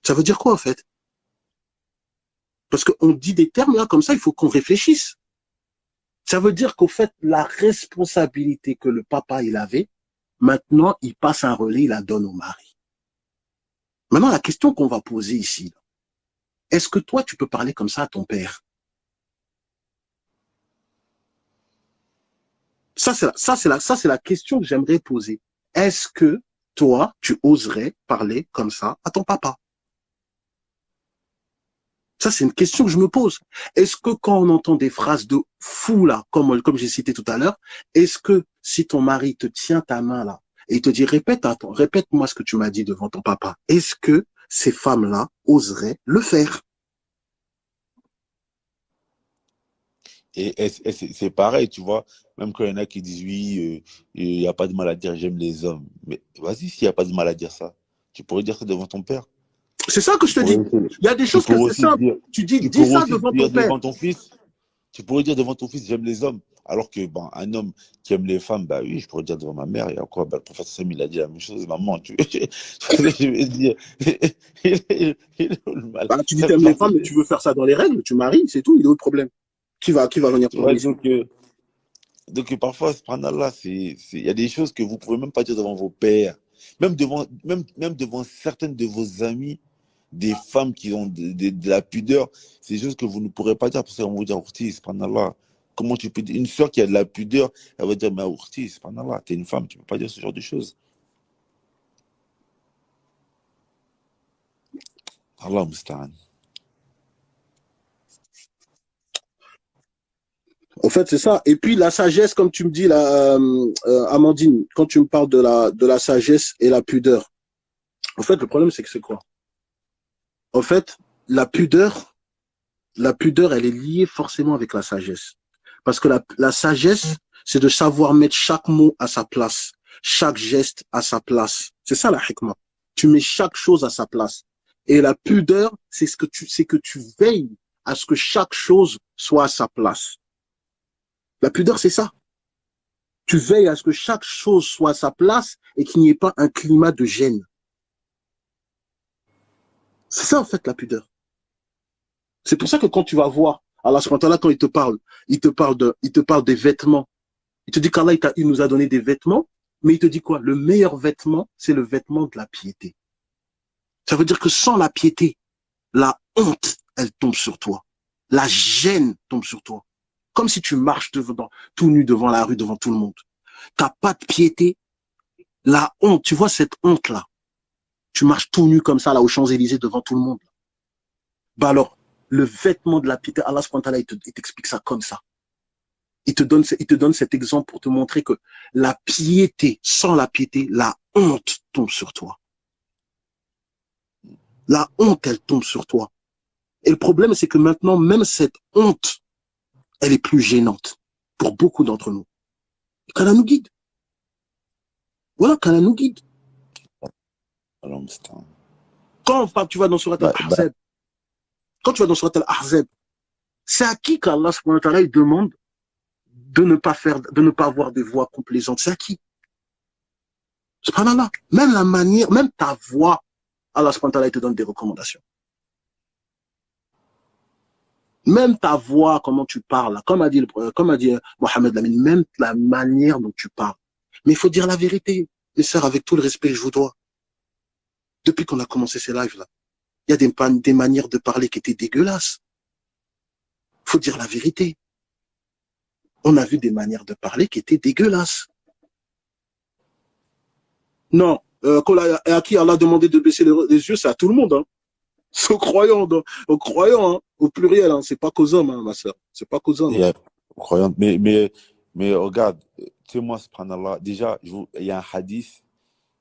Ça veut dire quoi, en fait? Parce qu'on dit des termes là comme ça, il faut qu'on réfléchisse. Ça veut dire qu'au fait, la responsabilité que le papa il avait, maintenant, il passe un relais, il la donne au mari. Maintenant, la question qu'on va poser ici, est-ce que toi, tu peux parler comme ça à ton père? Ça, c'est la question que j'aimerais poser. Est-ce que toi, tu oserais parler comme ça à ton papa? Ça, c'est une question que je me pose. Est-ce que quand on entend des phrases de fou, là, comme j'ai cité tout à l'heure, est-ce que si ton mari te tient ta main, là, et il te dit, répète-moi ce que tu m'as dit devant ton papa, est-ce que ces femmes-là oseraient le faire? Et c'est pareil, tu vois, même quand il y en a qui disent, oui, il n'y a pas de mal à dire, j'aime les hommes. Mais vas-y, s'il n'y a pas de mal à dire ça, tu pourrais dire ça devant ton père. C'est ça que je te dis. Il y a des choses que c'est simple. Tu dis ça devant ton père. Devant ton fils. Tu pourrais dire devant ton fils, j'aime les hommes. Alors que, bon, un homme qui aime les femmes, bah oui, je pourrais dire devant ma mère. Et encore, le prophète Sam, il a dit la même chose. Maman, je vais dire. Tu dis t'aimes les femmes, mais tu veux faire ça dans les règles, tu maries, c'est tout. Il est où le problème? Qui va venir te voir? Donc, parfois, subhanallah, il y a des choses que vous ne pouvez même pas dire devant vos pères. Même devant certaines de vos amies, des femmes qui ont de la pudeur, c'est des choses que vous ne pourrez pas dire parce qu'on va vous dire, Ourti, subhanallah. Comment tu peux dire? Une soeur qui a de la pudeur, elle va dire, mais Ourti, subhanallah, t'es une femme, tu ne peux pas dire ce genre de choses. Allah musta'an. En fait, c'est ça. Et puis, la sagesse, comme tu me dis, là, Amandine, quand tu me parles de la sagesse et la pudeur, en fait, le problème, c'est que c'est quoi? En fait, la pudeur, elle est liée forcément avec la sagesse. Parce que la sagesse, c'est de savoir mettre chaque mot à sa place, chaque geste à sa place. C'est ça la hikmah. Tu mets chaque chose à sa place. Et la pudeur, c'est que tu veilles à ce que chaque chose soit à sa place. La pudeur, c'est ça. Tu veilles à ce que chaque chose soit à sa place et qu'il n'y ait pas un climat de gêne. C'est ça, en fait, la pudeur. C'est pour ça que quand tu vas voir Allah subhanahu wa ta'ala, quand il te parle des vêtements. Il te dit qu'Allah, il nous a donné des vêtements, mais il te dit quoi? Le meilleur vêtement, c'est le vêtement de la piété. Ça veut dire que sans la piété, la honte, elle tombe sur toi. La gêne tombe sur toi. Comme si tu marches tout nu devant la rue, devant tout le monde. T'as pas de piété. La honte, tu vois cette honte-là. Tu marches tout nu comme ça, là, aux Champs-Élysées, devant tout le monde. Bah alors, le vêtement de la piété, Allah subhanahu wa ta'ala, il t'explique ça comme ça. Il te donne cet exemple pour te montrer que la piété, sans la piété, la honte tombe sur toi. La honte, elle tombe sur toi. Et le problème, c'est que maintenant, même cette honte, elle est plus gênante pour beaucoup d'entre nous. Qu'Allah nous guide. Voilà, qu'Allah nous guide. Quand tu vas dans Surat Al-Ahzab, c'est à qui qu'Allah subhanahu wa ta'ala demande de ne pas avoir des voix complaisantes? C'est à qui? Subhanallah. Même la manière, même ta voix, Allah subhanahu wa ta'ala te donne des recommandations. Même ta voix, comment tu parles, comme a dit Mohamed Lamine, même la manière dont tu parles. Mais il faut dire la vérité. Mes sœurs, avec tout le respect que je vous dois, depuis qu'on a commencé ces lives-là, il y a des manières de parler qui étaient dégueulasses. Il faut dire la vérité. On a vu des manières de parler qui étaient dégueulasses. Non, à qui Allah a demandé de baisser les yeux, c'est à tout le monde. Hein. C'est aux croyants, hein, au pluriel. Hein. C'est pas qu'aux hommes, hein, ma soeur. C'est pas qu'aux hommes. Aux croyants. Mais regarde, tu sais, moi, subhanallah, déjà, il y a un hadith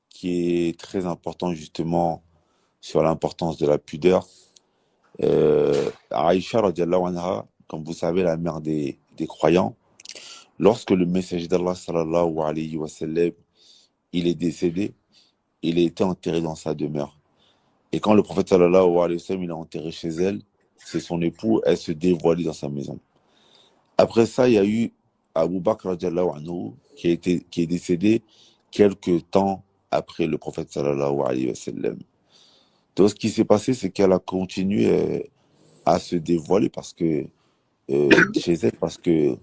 qui est très important, justement, sur l'importance de la pudeur. Aïcha, radiallahu anha, comme vous savez, la mère des croyants, lorsque le messager d'Allah, sallallahu alayhi wa sallam, il est décédé, il a été enterré dans sa demeure. Et quand le prophète, sallallahu alayhi wa sallam, il est enterré chez elle, c'est son époux, elle se dévoilait dans sa maison. Après ça, il y a eu Abu Bakr, radiallahu anhu, qui est décédé quelques temps après le prophète, sallallahu alayhi wa sallam. Donc, ce qui s'est passé, c'est qu'elle a continué à se dévoiler chez elle, parce que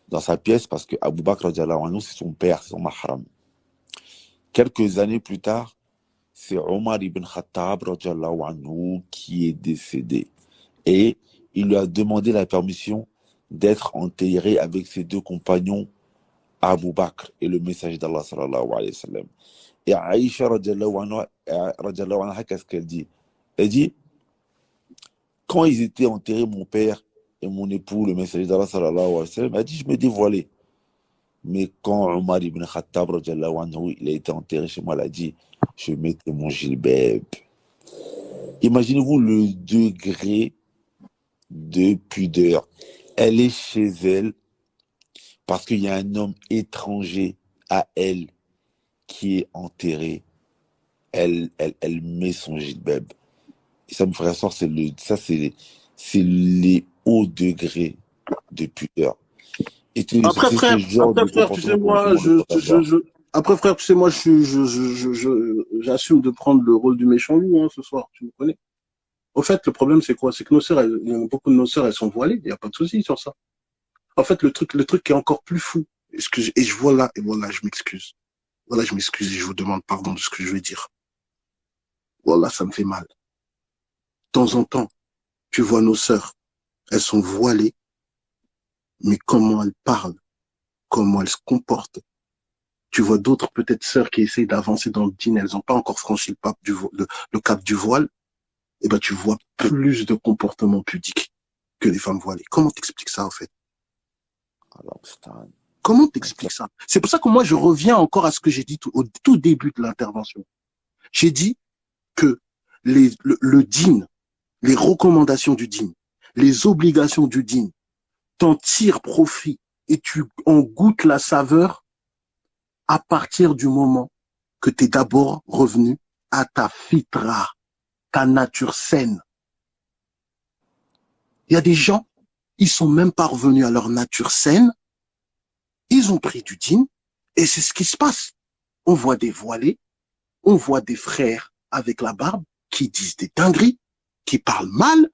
dans sa pièce, parce que Abu Bakr, radiallahu anhu, c'est son père, c'est son mahram. Quelques années plus tard, c'est Omar ibn Khattab, radiallahu anhu, qui est décédé. Et il lui a demandé la permission d'être enterré avec ses deux compagnons, Abu Bakr et le messager d'Allah, sallallahu alayhi wa sallam. Et Aïcha, radiallahu anha, qu'est-ce qu'elle dit? Elle dit, quand ils étaient enterrés, mon père et mon époux, le messager d'Allah, sallallahu alayhi wa sallam, elle dit, je me dévoilais. Mais quand Omar ibn Khattab, radiallahu anhu, il a été enterré chez moi, elle a dit, je mettais mon gilbeb. Imaginez-vous le degré de pudeur. Elle est chez elle parce qu'il y a un homme étranger à elle qui est enterré. Elle met son gilbeb. Et ça, mes frères et sœurs, c'est les hauts degrés de pudeur. Après, frère, tu sais, moi, après, frère, tu sais, moi, j'assume de prendre le rôle du méchant loup, hein, ce soir, tu me connais. Au fait, le problème, c'est quoi? C'est que beaucoup de nos sœurs, elles sont voilées, il n'y a pas de souci sur ça. En fait, le truc qui est encore plus fou, et voilà, je m'excuse. Voilà, je m'excuse et je vous demande pardon de ce que je vais dire. Voilà, ça me fait mal. De temps en temps, tu vois nos sœurs, elles sont voilées, mais comment elles parlent, comment elles se comportent. Tu vois d'autres peut-être sœurs qui essayent d'avancer dans le dîner, elles n'ont pas encore franchi le cap du voile, et ben tu vois plus de comportements pudiques que les femmes voilées. Comment t'expliques ça en fait? Comment t'expliques ça? C'est pour ça que moi je reviens encore à ce que j'ai dit au tout début de l'intervention. J'ai dit que le dîn, les recommandations du dîn, les obligations du dîn, t'en tires profit et tu en goûtes la saveur à partir du moment que tu es d'abord revenu à ta fitra, ta nature saine. Il y a des gens, ils sont même pas revenus à leur nature saine, ils ont pris du dîn, et c'est ce qui se passe. On voit des voilés, on voit des frères avec la barbe qui disent des dingueries, qui parlent mal,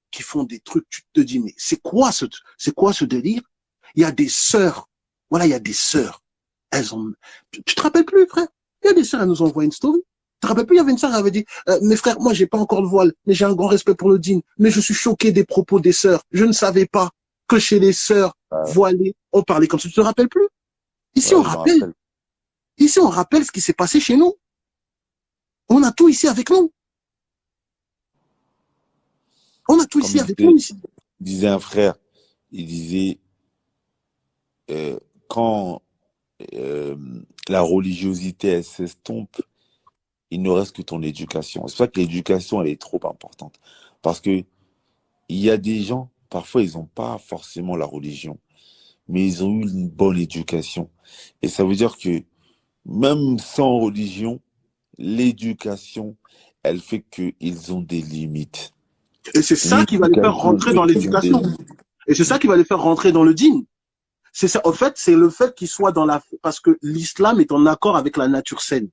qui font des trucs, tu te dis, mais c'est quoi ce délire? Il y a des sœurs, voilà, il y a des sœurs. Elles ont, tu te rappelles plus, frère? Il y a des sœurs, elles nous envoient une story. Tu te rappelles plus, il y avait une sœur, elle avait dit, mes frères, moi, j'ai pas encore le voile, mais j'ai un grand respect pour le dîn, mais je suis choqué des propos des sœurs. Je ne savais pas que chez les sœurs voilées, on parlait comme ça. Tu te rappelles plus? Ici, on rappelle. Ici, on rappelle ce qui s'est passé chez nous. On a tout ici avec nous. On a tout ici avec nous, ici. Disait un frère, il disait, quand la religiosité, elle s'estompe, il ne reste que ton éducation. C'est pour ça que l'éducation, elle est trop importante. Parce que il y a des gens, parfois, ils n'ont pas forcément la religion, mais ils ont eu une bonne éducation. Et ça veut dire que même sans religion, l'éducation, elle fait qu'ils ont des limites. Et c'est ça qui va les faire rentrer dans l'éducation. Et c'est ça qui va les faire rentrer dans le dîn. C'est ça. En fait, c'est le fait qu'ils soient dans la, parce que l'islam est en accord avec la nature saine.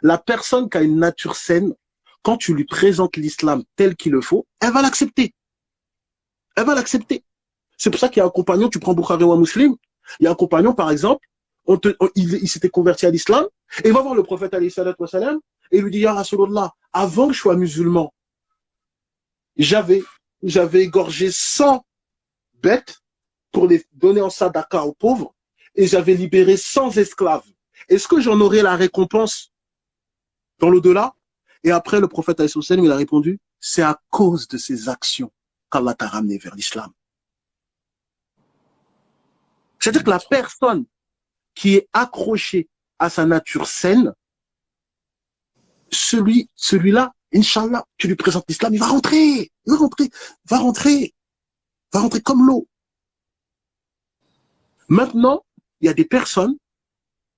La personne qui a une nature saine, quand tu lui présentes l'islam tel qu'il le faut, elle va l'accepter. Elle va l'accepter. C'est pour ça qu'il y a un compagnon, tu prends Bukhari ou Muslim, il y a un compagnon, par exemple, il s'était converti à l'islam, et il va voir le prophète, alayhi salatu wa salam, et il lui dit, Ya Rasulallah, avant que je sois musulman, j'avais égorgé 100 bêtes pour les donner en sadaqa aux pauvres, et j'avais libéré 100 esclaves. Est-ce que j'en aurai la récompense dans l'au-delà? Et après, le prophète alayhi salam, il a répondu, c'est à cause de ces actions qu'Allah t'a ramené vers l'islam. C'est-à-dire que la personne qui est accrochée à sa nature saine, celui-là, Inch'Allah, tu lui présentes l'islam, il va rentrer comme l'eau. Maintenant, il y a des personnes,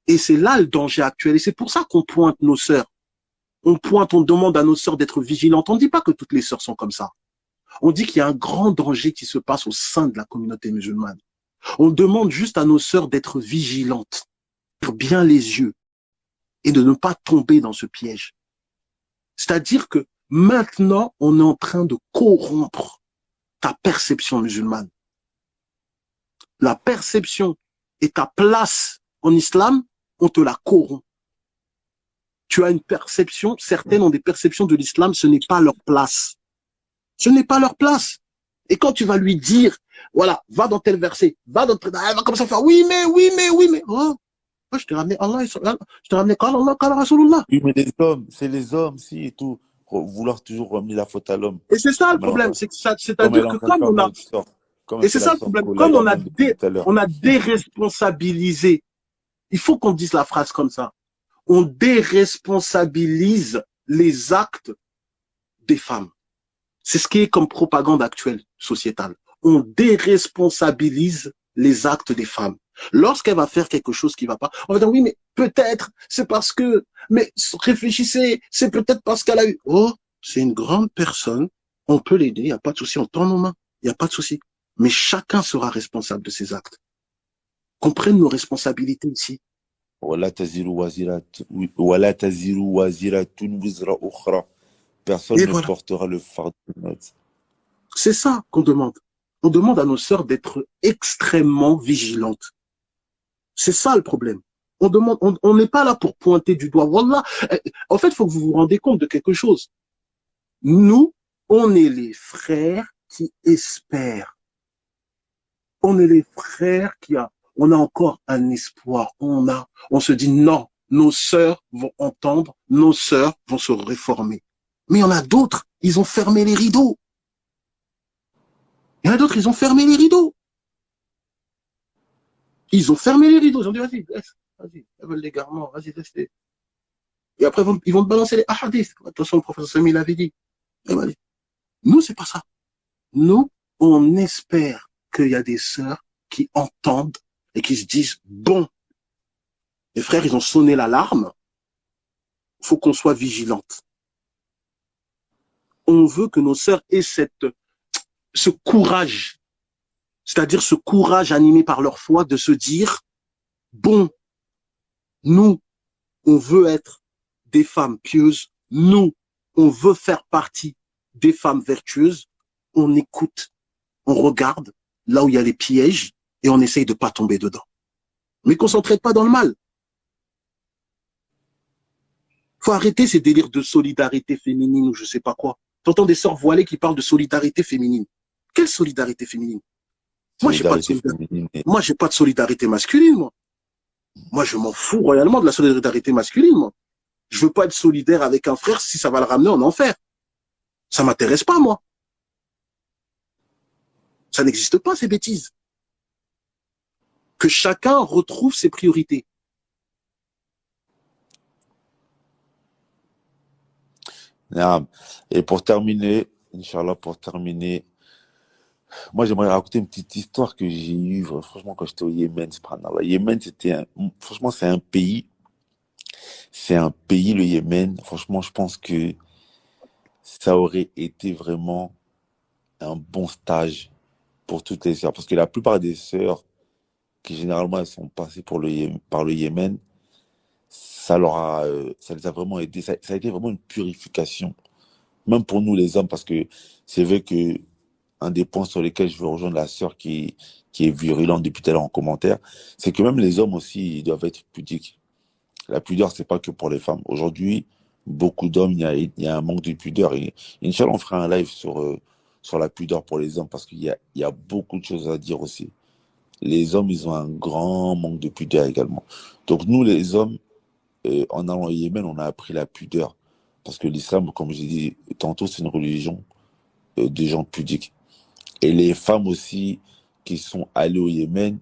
et c'est là le danger actuel, et c'est pour ça qu'on pointe nos sœurs. On demande à nos sœurs d'être vigilantes. On ne dit pas que toutes les sœurs sont comme ça. On dit qu'il y a un grand danger qui se passe au sein de la communauté musulmane. On demande juste à nos sœurs d'être vigilantes, d'ouvrir bien les yeux et de ne pas tomber dans ce piège. C'est-à-dire que maintenant, on est en train de corrompre ta perception musulmane. La perception et ta place en islam, on te la corrompt. Tu as une perception, certaines ont des perceptions de l'islam, ce n'est pas leur place. Ce n'est pas leur place. Et quand tu vas lui dire, voilà, va dans tel verset, va dans tel, elle va comme ça faire, oui, mais. Oh, je t'ai ramené Allah, je t'ai ramené Allah, Rasulullah. Oui, mais c'est les hommes, si, et tout. Vouloir toujours ramener la faute à l'homme. Et c'est ça le problème, c'est-à-dire que comme on a, et c'est ça le problème, comme on a déresponsabilisé, il faut qu'on dise la phrase comme ça, on déresponsabilise les actes des femmes. C'est ce qui est comme propagande actuelle sociétale. On déresponsabilise les actes des femmes. Lorsqu'elle va faire quelque chose qui va pas, on va dire oui, mais peut-être, c'est parce que, mais réfléchissez, c'est peut-être parce qu'elle a eu, oh, c'est une grande personne, on peut l'aider, il n'y a pas de souci, on tend nos mains, il n'y a pas de souci. Mais chacun sera responsable de ses actes. Qu'on prenne nos responsabilités ici. Personne ne portera le fardeau de l'autre. C'est ça qu'on demande. On demande à nos sœurs d'être extrêmement vigilantes. C'est ça le problème. On n'est pas là pour pointer du doigt. Wallah. En fait, il faut que vous vous rendez compte de quelque chose. Nous, on est les frères qui espèrent. On est les frères on a encore un espoir. On se dit non, nos sœurs vont entendre, nos sœurs vont se réformer. Mais il y en a d'autres, ils ont fermé les rideaux. Il y en a d'autres, ils ont fermé les rideaux. Ils ont fermé les rideaux. Ils ont dit, vas-y, elles veulent l'égarement, vas-y, laisse-les. Et après, ils vont te balancer les hadiths. De toute façon, le professeur Sami l'avait dit. Et vas-y. Nous, c'est pas ça. Nous, on espère qu'il y a des sœurs qui entendent et qui se disent, bon, les frères, ils ont sonné l'alarme, faut qu'on soit vigilante. On veut que nos sœurs aient ce courage, c'est-à-dire ce courage animé par leur foi de se dire, bon, nous, on veut être des femmes pieuses, nous, on veut faire partie des femmes vertueuses, on écoute, on regarde là où il y a les pièges et on essaye de pas tomber dedans. Mais qu'on s'entraide pas dans le mal. Faut arrêter ces délires de solidarité féminine ou je sais pas quoi. T'entends des sœurs voilées qui parlent de solidarité féminine. Quelle solidarité féminine? Moi, j'ai pas de solidarité. Moi, j'ai pas de solidarité masculine, moi. Moi, je m'en fous royalement de la solidarité masculine, moi. Je veux pas être solidaire avec un frère si ça va le ramener en enfer. Ça m'intéresse pas, moi. Ça n'existe pas, ces bêtises. Que chacun retrouve ses priorités. Et pour terminer, Inch'Allah, moi j'aimerais raconter une petite histoire que j'ai eue, franchement, quand j'étais au Yémen, subhanallah. Yémen, franchement, c'est un pays, le Yémen. Franchement, je pense que ça aurait été vraiment un bon stage pour toutes les sœurs. Parce que la plupart des sœurs, qui généralement elles sont passées par le Yémen, ça les a vraiment aidés. Ça a été vraiment une purification, même pour nous les hommes, parce que c'est vrai que un des points sur lesquels je veux rejoindre la sœur qui est virulente depuis tout à l'heure en commentaire, c'est que même les hommes aussi, ils doivent être pudiques. La pudeur, c'est pas que pour les femmes. Aujourd'hui, beaucoup d'hommes, il y a un manque de pudeur. Et Inch'Allah, on fera un live sur la pudeur pour les hommes, parce il y a beaucoup de choses à dire aussi. Les hommes, ils ont un grand manque de pudeur également. Donc nous, les hommes, en allant au Yémen, on a appris la pudeur. Parce que l'islam, comme j'ai dit tantôt, c'est une religion des gens pudiques. Et les femmes aussi qui sont allées au Yémen,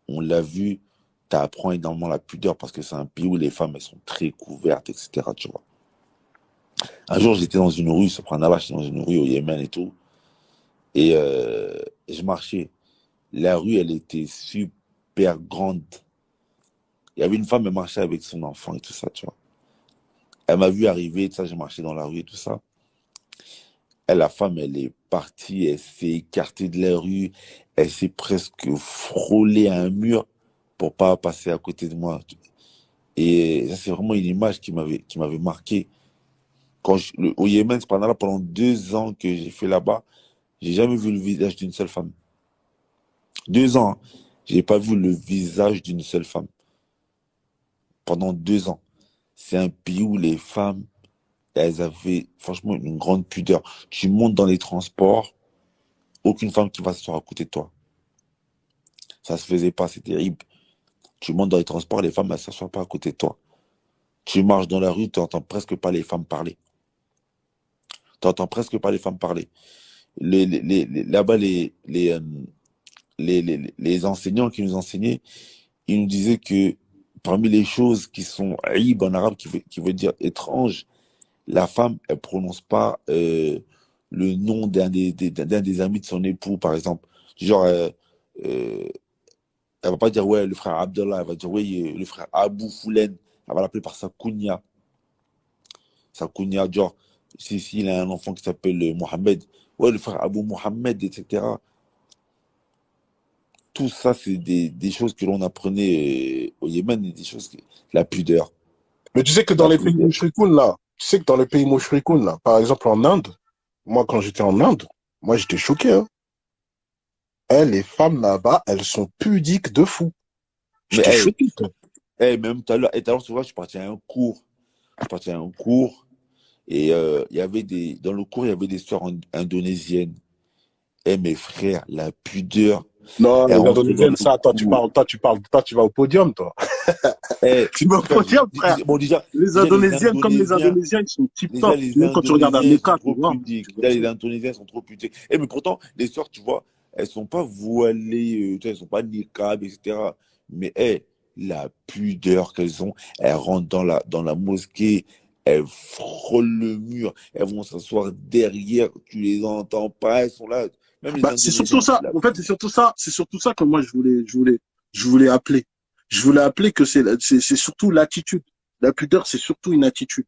on l'a vu, tu apprends énormément la pudeur parce que c'est un pays où les femmes, elles sont très couvertes, etc. Tu vois. Un jour, j'étais dans une rue, subhanallah, j'étais dans une rue au Yémen et tout, et je marchais. La rue, elle était super grande. Il y avait une femme, elle marchait avec son enfant et tout ça, tu vois. Elle m'a vu arriver, tout ça, j'ai marché dans la rue et tout ça. Et la femme, elle est partie, elle s'est écartée de la rue, elle s'est presque frôlée à un mur pour pas passer à côté de moi. Et ça, c'est vraiment une image qui m'avait marqué. Au Yémen, c'est pendant 2 ans que j'ai fait là-bas, j'ai jamais vu le visage d'une seule femme. 2 ans, hein. J'ai pas vu le visage d'une seule femme. Pendant 2 ans. C'est un pays où les femmes, elles avaient franchement une grande pudeur. Tu montes dans les transports, aucune femme qui va s'asseoir à côté de toi. Ça se faisait pas, c'est terrible. Tu montes dans les transports, les femmes, elles s'assoient pas à côté de toi. Tu marches dans la rue, tu n'entends presque pas les femmes parler. Tu n'entends presque pas les femmes parler. Là-bas, les enseignants qui nous enseignaient, ils nous disaient que parmi les choses qui sont aïb en arabe, qui veut dire étrange, la femme, elle prononce pas le nom d'un des amis de son époux, par exemple. Genre, elle va pas dire, ouais, le frère Abdallah, elle va dire, ouais, le frère Abou Foulen, elle va l'appeler par sa kunya. Sa kunya, genre, si il a un enfant qui s'appelle Mohamed, ouais, le frère Abou Mohamed, etc. Tout ça, c'est des choses que l'on apprenait au Yémen, et des choses, la pudeur. Mais tu sais que dans les pays mouchrikoun, là, par exemple en Inde, moi quand j'étais en Inde, moi j'étais choqué, hein. Les femmes là-bas, elles sont pudiques de fou. J'étais choqué, quoi. Même tout à l'heure, tu vois, je suis parti à un cours. Et dans le cours, il y avait des sœurs indonésiennes. Mes frères, la pudeur. Non, les Indonésiennes, ça, toi, tu vas au podium, toi. Tu vas au podium, frère. Bon, déjà, les Indonésiennes, comme les Indonésiens, ils sont tip-top. Même quand tu regardes America, tu vois. Les Indonésiens sont trop pudiques. Mais pourtant, les sœurs, tu vois, elles sont pas voilées, elles sont pas niqab, etc. Mais, la pudeur qu'elles ont, elles rentrent dans la mosquée, elles frôlent le mur, elles vont s'asseoir derrière, tu les entends pas, elles sont là. Même les Bah, c'est surtout Indonésiens, ça. En fait, c'est surtout ça que moi je voulais appeler. Je voulais appeler que c'est surtout l'attitude. La pudeur, c'est surtout une attitude.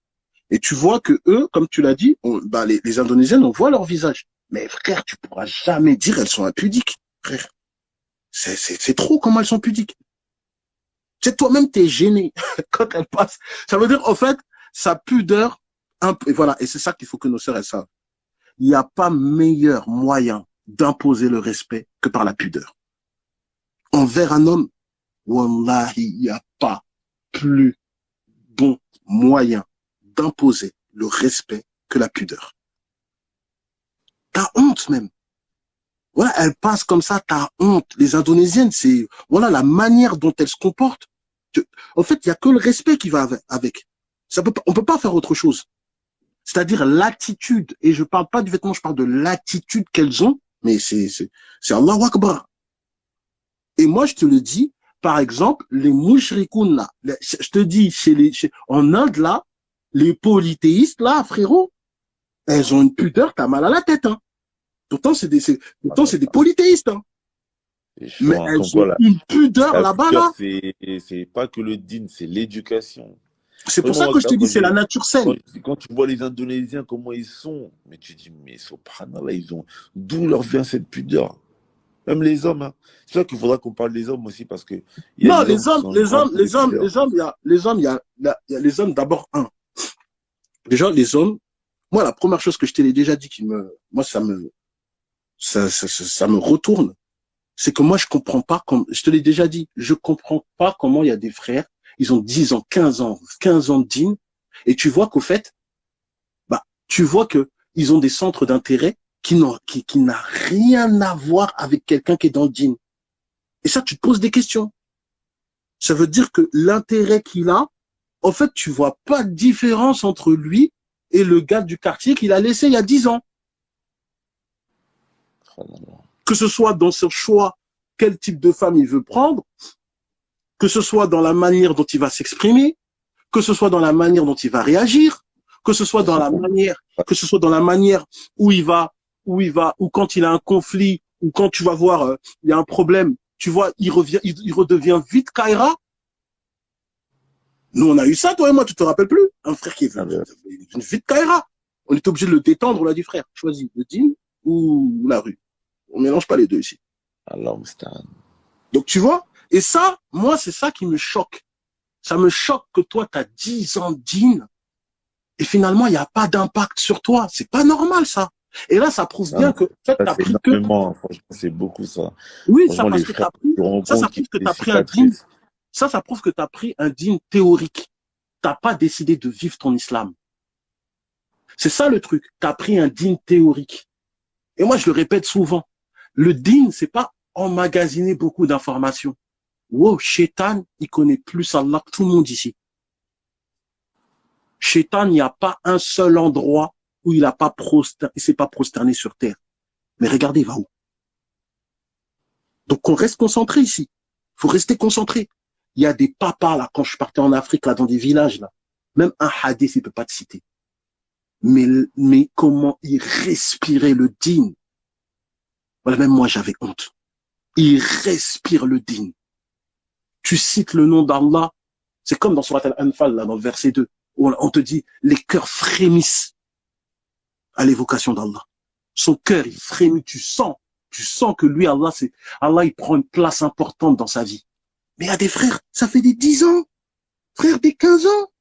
Et tu vois que eux, comme tu l'as dit, bah, les Indonésiennes, on voit leur visage. Mais frère, tu pourras jamais dire elles sont impudiques. Frère, c'est trop comment elles sont pudiques. Tu sais, toi-même, t'es gêné quand elles passent. Ça veut dire, en fait, sa pudeur, et voilà, et c'est ça qu'il faut que nos sœurs elles savent. Il n'y a pas meilleur moyen d'imposer le respect que par la pudeur. Envers un homme, wallahi, il n'y a pas plus bon moyen d'imposer le respect que la pudeur. T'as honte même. Voilà, elles passent comme ça, t'as honte. Les Indonésiennes, c'est, voilà, la manière dont elles se comportent. En fait, il n'y a que le respect qui va avec. On peut pas faire autre chose. C'est-à-dire l'attitude. Et je parle pas du vêtement, je parle de l'attitude qu'elles ont. Mais c'est Allahu Akbar. Et moi, je te le dis, par exemple, les mushrikoun là, je te dis, en Inde là, les polythéistes là, frérot, elles ont une pudeur, t'as mal à la tête, hein. Pourtant, c'est des polythéistes, hein. c'est chaud, Mais hein, elles comme quoi, ont une pudeur là-bas, pudeur, là. c'est pas que le din, c'est l'éducation. C'est pour Vraiment, ça que je te regarde, dis, c'est la nature saine. quand tu vois les Indonésiens, comment ils sont, mais tu dis, mais subhanallah, d'où leur vient cette pudeur? Même les hommes, hein. C'est ça qu'il faudra qu'on parle des hommes aussi, parce que il y a Non, des hommes qui sont grands pour les pudeurs. il y a les hommes d'abord, déjà, les hommes, moi, la première chose que je t'ai déjà dit moi, ça me retourne, c'est que moi, je comprends pas, comme, je te l'ai déjà dit, je comprends pas comment il y a des frères, ils ont 10 ans, 15 ans de dîne, et tu vois qu'au fait, bah, tu vois que ils ont des centres d'intérêt qui n'a rien à voir avec quelqu'un qui est dans le dîne. Et ça, tu te poses des questions. Ça veut dire que l'intérêt qu'il a, en fait, tu vois pas de différence entre lui et le gars du quartier qu'il a laissé il y a 10 ans. Que ce soit dans son choix, quel type de femme il veut prendre, que ce soit dans la manière dont il va s'exprimer, que ce soit dans la manière dont il va réagir, que ce soit dans la manière où quand il a un conflit, ou quand tu vas voir, il y a un problème, tu vois, il redevient vite Kaira. Nous, on a eu ça, toi et moi, tu te rappelles plus? Un frère qui est venu vite Kaira. On est obligé de le détendre, on l'a dit, frère, choisis le dîme ou la rue. On mélange pas les deux ici. Donc, tu vois, et ça, moi, c'est ça qui me choque. Ça me choque que toi, tu as 10 ans de dîne et finalement, il n'y a pas d'impact sur toi. C'est pas normal, ça. Et là, ça prouve bien que, en fait, t'as pris franchement, c'est beaucoup, ça. Oui, ça, parce que t'as pris, ça prouve que t'as pris un dîne. Ça prouve que t'as pris un dîne théorique. T'as pas décidé de vivre ton islam. C'est ça le truc. T'as pris un dîne théorique. Et moi, je le répète souvent. Le dîne, c'est pas emmagasiner beaucoup d'informations. Wow, Shaitan, il connaît plus Allah que tout le monde ici. Shaitan, il n'y a pas un seul endroit où il s'est pas prosterné sur terre. Mais regardez, il va où? Donc, on reste concentré ici. Il faut rester concentré. Il y a des papas, là, quand je partais en Afrique, là, dans des villages, là. Même un hadith, il peut pas te citer. Mais comment il respirait le dîne. Voilà, même moi, j'avais honte. Il respire le dîne. Tu cites le nom d'Allah. C'est comme dans Surat Al-Anfal, là, dans le verset 2, où on te dit, les cœurs frémissent à l'évocation d'Allah. Son cœur, il frémit, tu sens que lui, Allah, il prend une place importante dans sa vie. Mais il y a des frères, ça fait des 10 ans, frère, des 15 ans.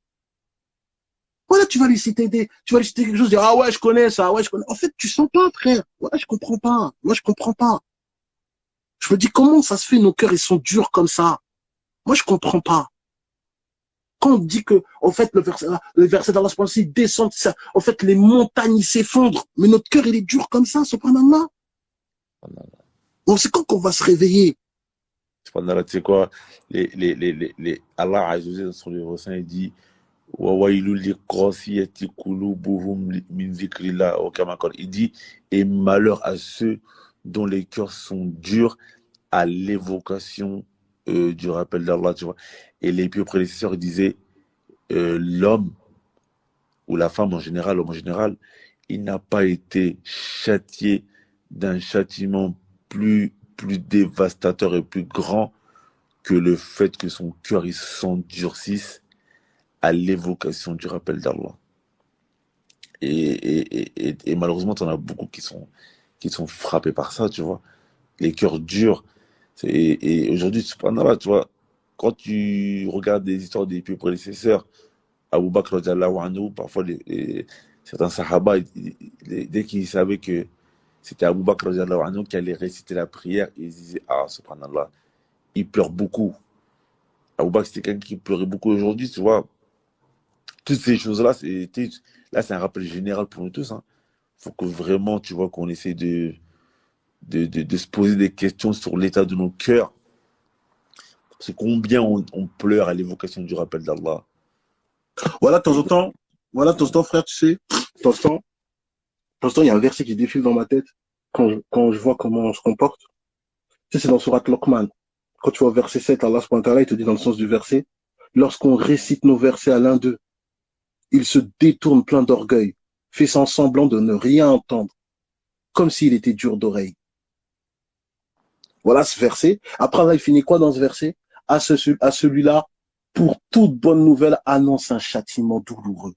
Voilà, tu vas lui citer quelque chose, dire, ah ouais, je connais ça, ouais, je connais. En fait, tu sens pas, frère. Ouais, je comprends pas. Moi, je comprends pas. Je me dis, comment ça se fait, nos cœurs, ils sont durs comme ça? Moi, je comprends pas. Quand on dit que, en fait, le verset d'Allah, il descend, en fait, les montagnes, s'effondrent. Mais notre cœur, il est dur comme ça, subhanallah. Bon, c'est quand qu'on va se réveiller? Subhanallah, tu sais quoi, Allah Azzawajal, dans son livre saint, il dit, il dit, et malheur à ceux dont les cœurs sont durs à l'évocation du rappel d'Allah, tu vois. Et les pieux prédécesseurs disaient, l'homme ou la femme en général, l'homme en général, il n'a pas été châtié d'un châtiment plus dévastateur et plus grand que le fait que son cœur il s'endurcisse à l'évocation du rappel d'Allah. Et malheureusement, tu en as beaucoup qui sont frappés par ça, tu vois. Les cœurs durs. Et aujourd'hui, subhanallah, tu vois, quand tu regardes des histoires des plus prédécesseurs, Abu Bakr radiallahu anhu, parfois certains sahaba, dès qu'ils savaient que c'était Abu Bakr radiallahu anhu qui allait réciter la prière, ils disaient, ah, subhanallah, il pleure beaucoup. Abu Bakr, c'était quelqu'un qui pleurait beaucoup. Aujourd'hui, tu vois, toutes ces choses-là, là, c'est un rappel général pour nous tous. Il faut que vraiment, tu vois, qu'on essaie de se poser des questions sur l'état de nos cœurs. Parce que combien on pleure à l'évocation du rappel d'Allah. Voilà, de temps en temps, frère, tu sais, de temps en temps, il y a un verset qui défile dans ma tête quand je vois comment on se comporte. Tu sais, c'est dans Surat Luqman. Quand tu vois verset 7, Allah subhanahu wa ta'ala, il te dit dans le sens du verset, lorsqu'on récite nos versets à l'un d'eux, il se détourne plein d'orgueil, fait semblant de ne rien entendre, comme s'il était dur d'oreille. Voilà ce verset. Après, là, il finit quoi dans ce verset? À celui-là, pour toute bonne nouvelle, annonce un châtiment douloureux.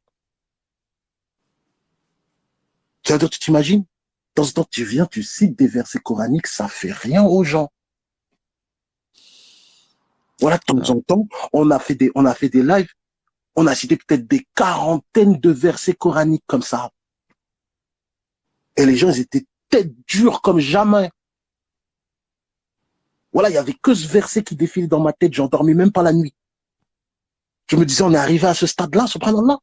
Tu t'imagines? Dans ce temps, tu viens, tu cites des versets coraniques, ça fait rien aux gens. Voilà, de temps en temps, on a fait des lives, on a cité peut-être des quarantaines de versets coraniques comme ça. Et les gens, ils étaient tête dure comme jamais. Voilà, il y avait que ce verset qui défilait dans ma tête, j'en dormais même pas la nuit. Je me disais, on est arrivé à ce stade-là, subhanallah.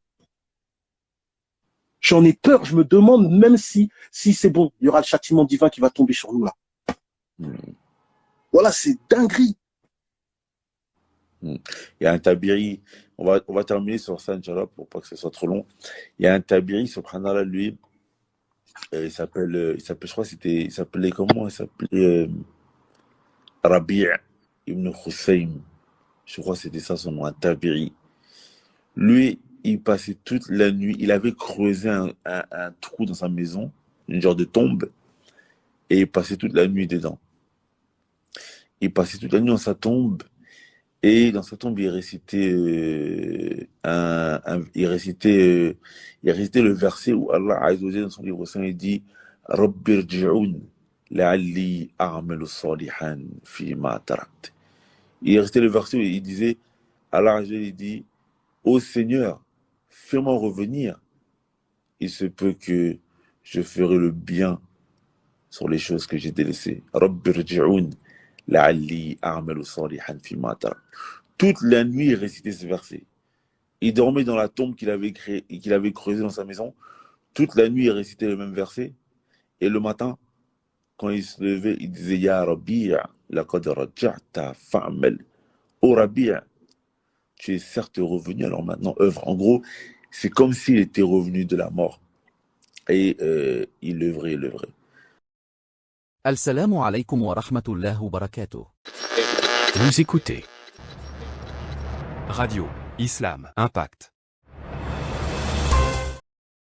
J'en ai peur, je me demande même si c'est bon, il y aura le châtiment divin qui va tomber sur nous là. Voilà, c'est dinguerie. Il y a un tabiri, on va terminer sur ça, Inch'Allah, pour pas que ce soit trop long. Il y a un tabiri, subhanallah, lui, il s'appelle, je crois, il s'appelait comment? Il s'appelait Rabi' ibn Hussein. Je crois que c'était ça son nom, un tabiri. Lui, il passait toute la nuit, il avait creusé un trou dans sa maison, une genre de tombe, et il passait toute la nuit dedans. Il passait toute la nuit dans sa tombe, et dans sa tombe, il récitait le verset où Allah Azza wa Jalla dans son livre saint, il dit Rabbi irji'un la'alli a'malu salihan fima tarakt. Il restait le verset où il disait, Allah Azza wa Jalla, il dit, ô Seigneur, fais-moi revenir, il se peut que je ferai le bien sur les choses que j'ai délaissées. Rabbi irji'un la'alli a'malu salihan fima tarakt. Toute la nuit, il récitait ce verset. Il dormait dans la tombe qu'il avait creusée dans sa maison. Toute la nuit, il récitait le même verset. Et le matin, quand il se levait, il disait Ya Rabbi, laqad raja'ta fa'mal. Oh Rabbi, tu es certes revenu, alors maintenant œuvre. En gros, c'est comme s'il était revenu de la mort. Et il œuvrait. Assalamu alaikum wa rahmatullahi wa barakatuh. Vous écoutez Radio Islam Impact.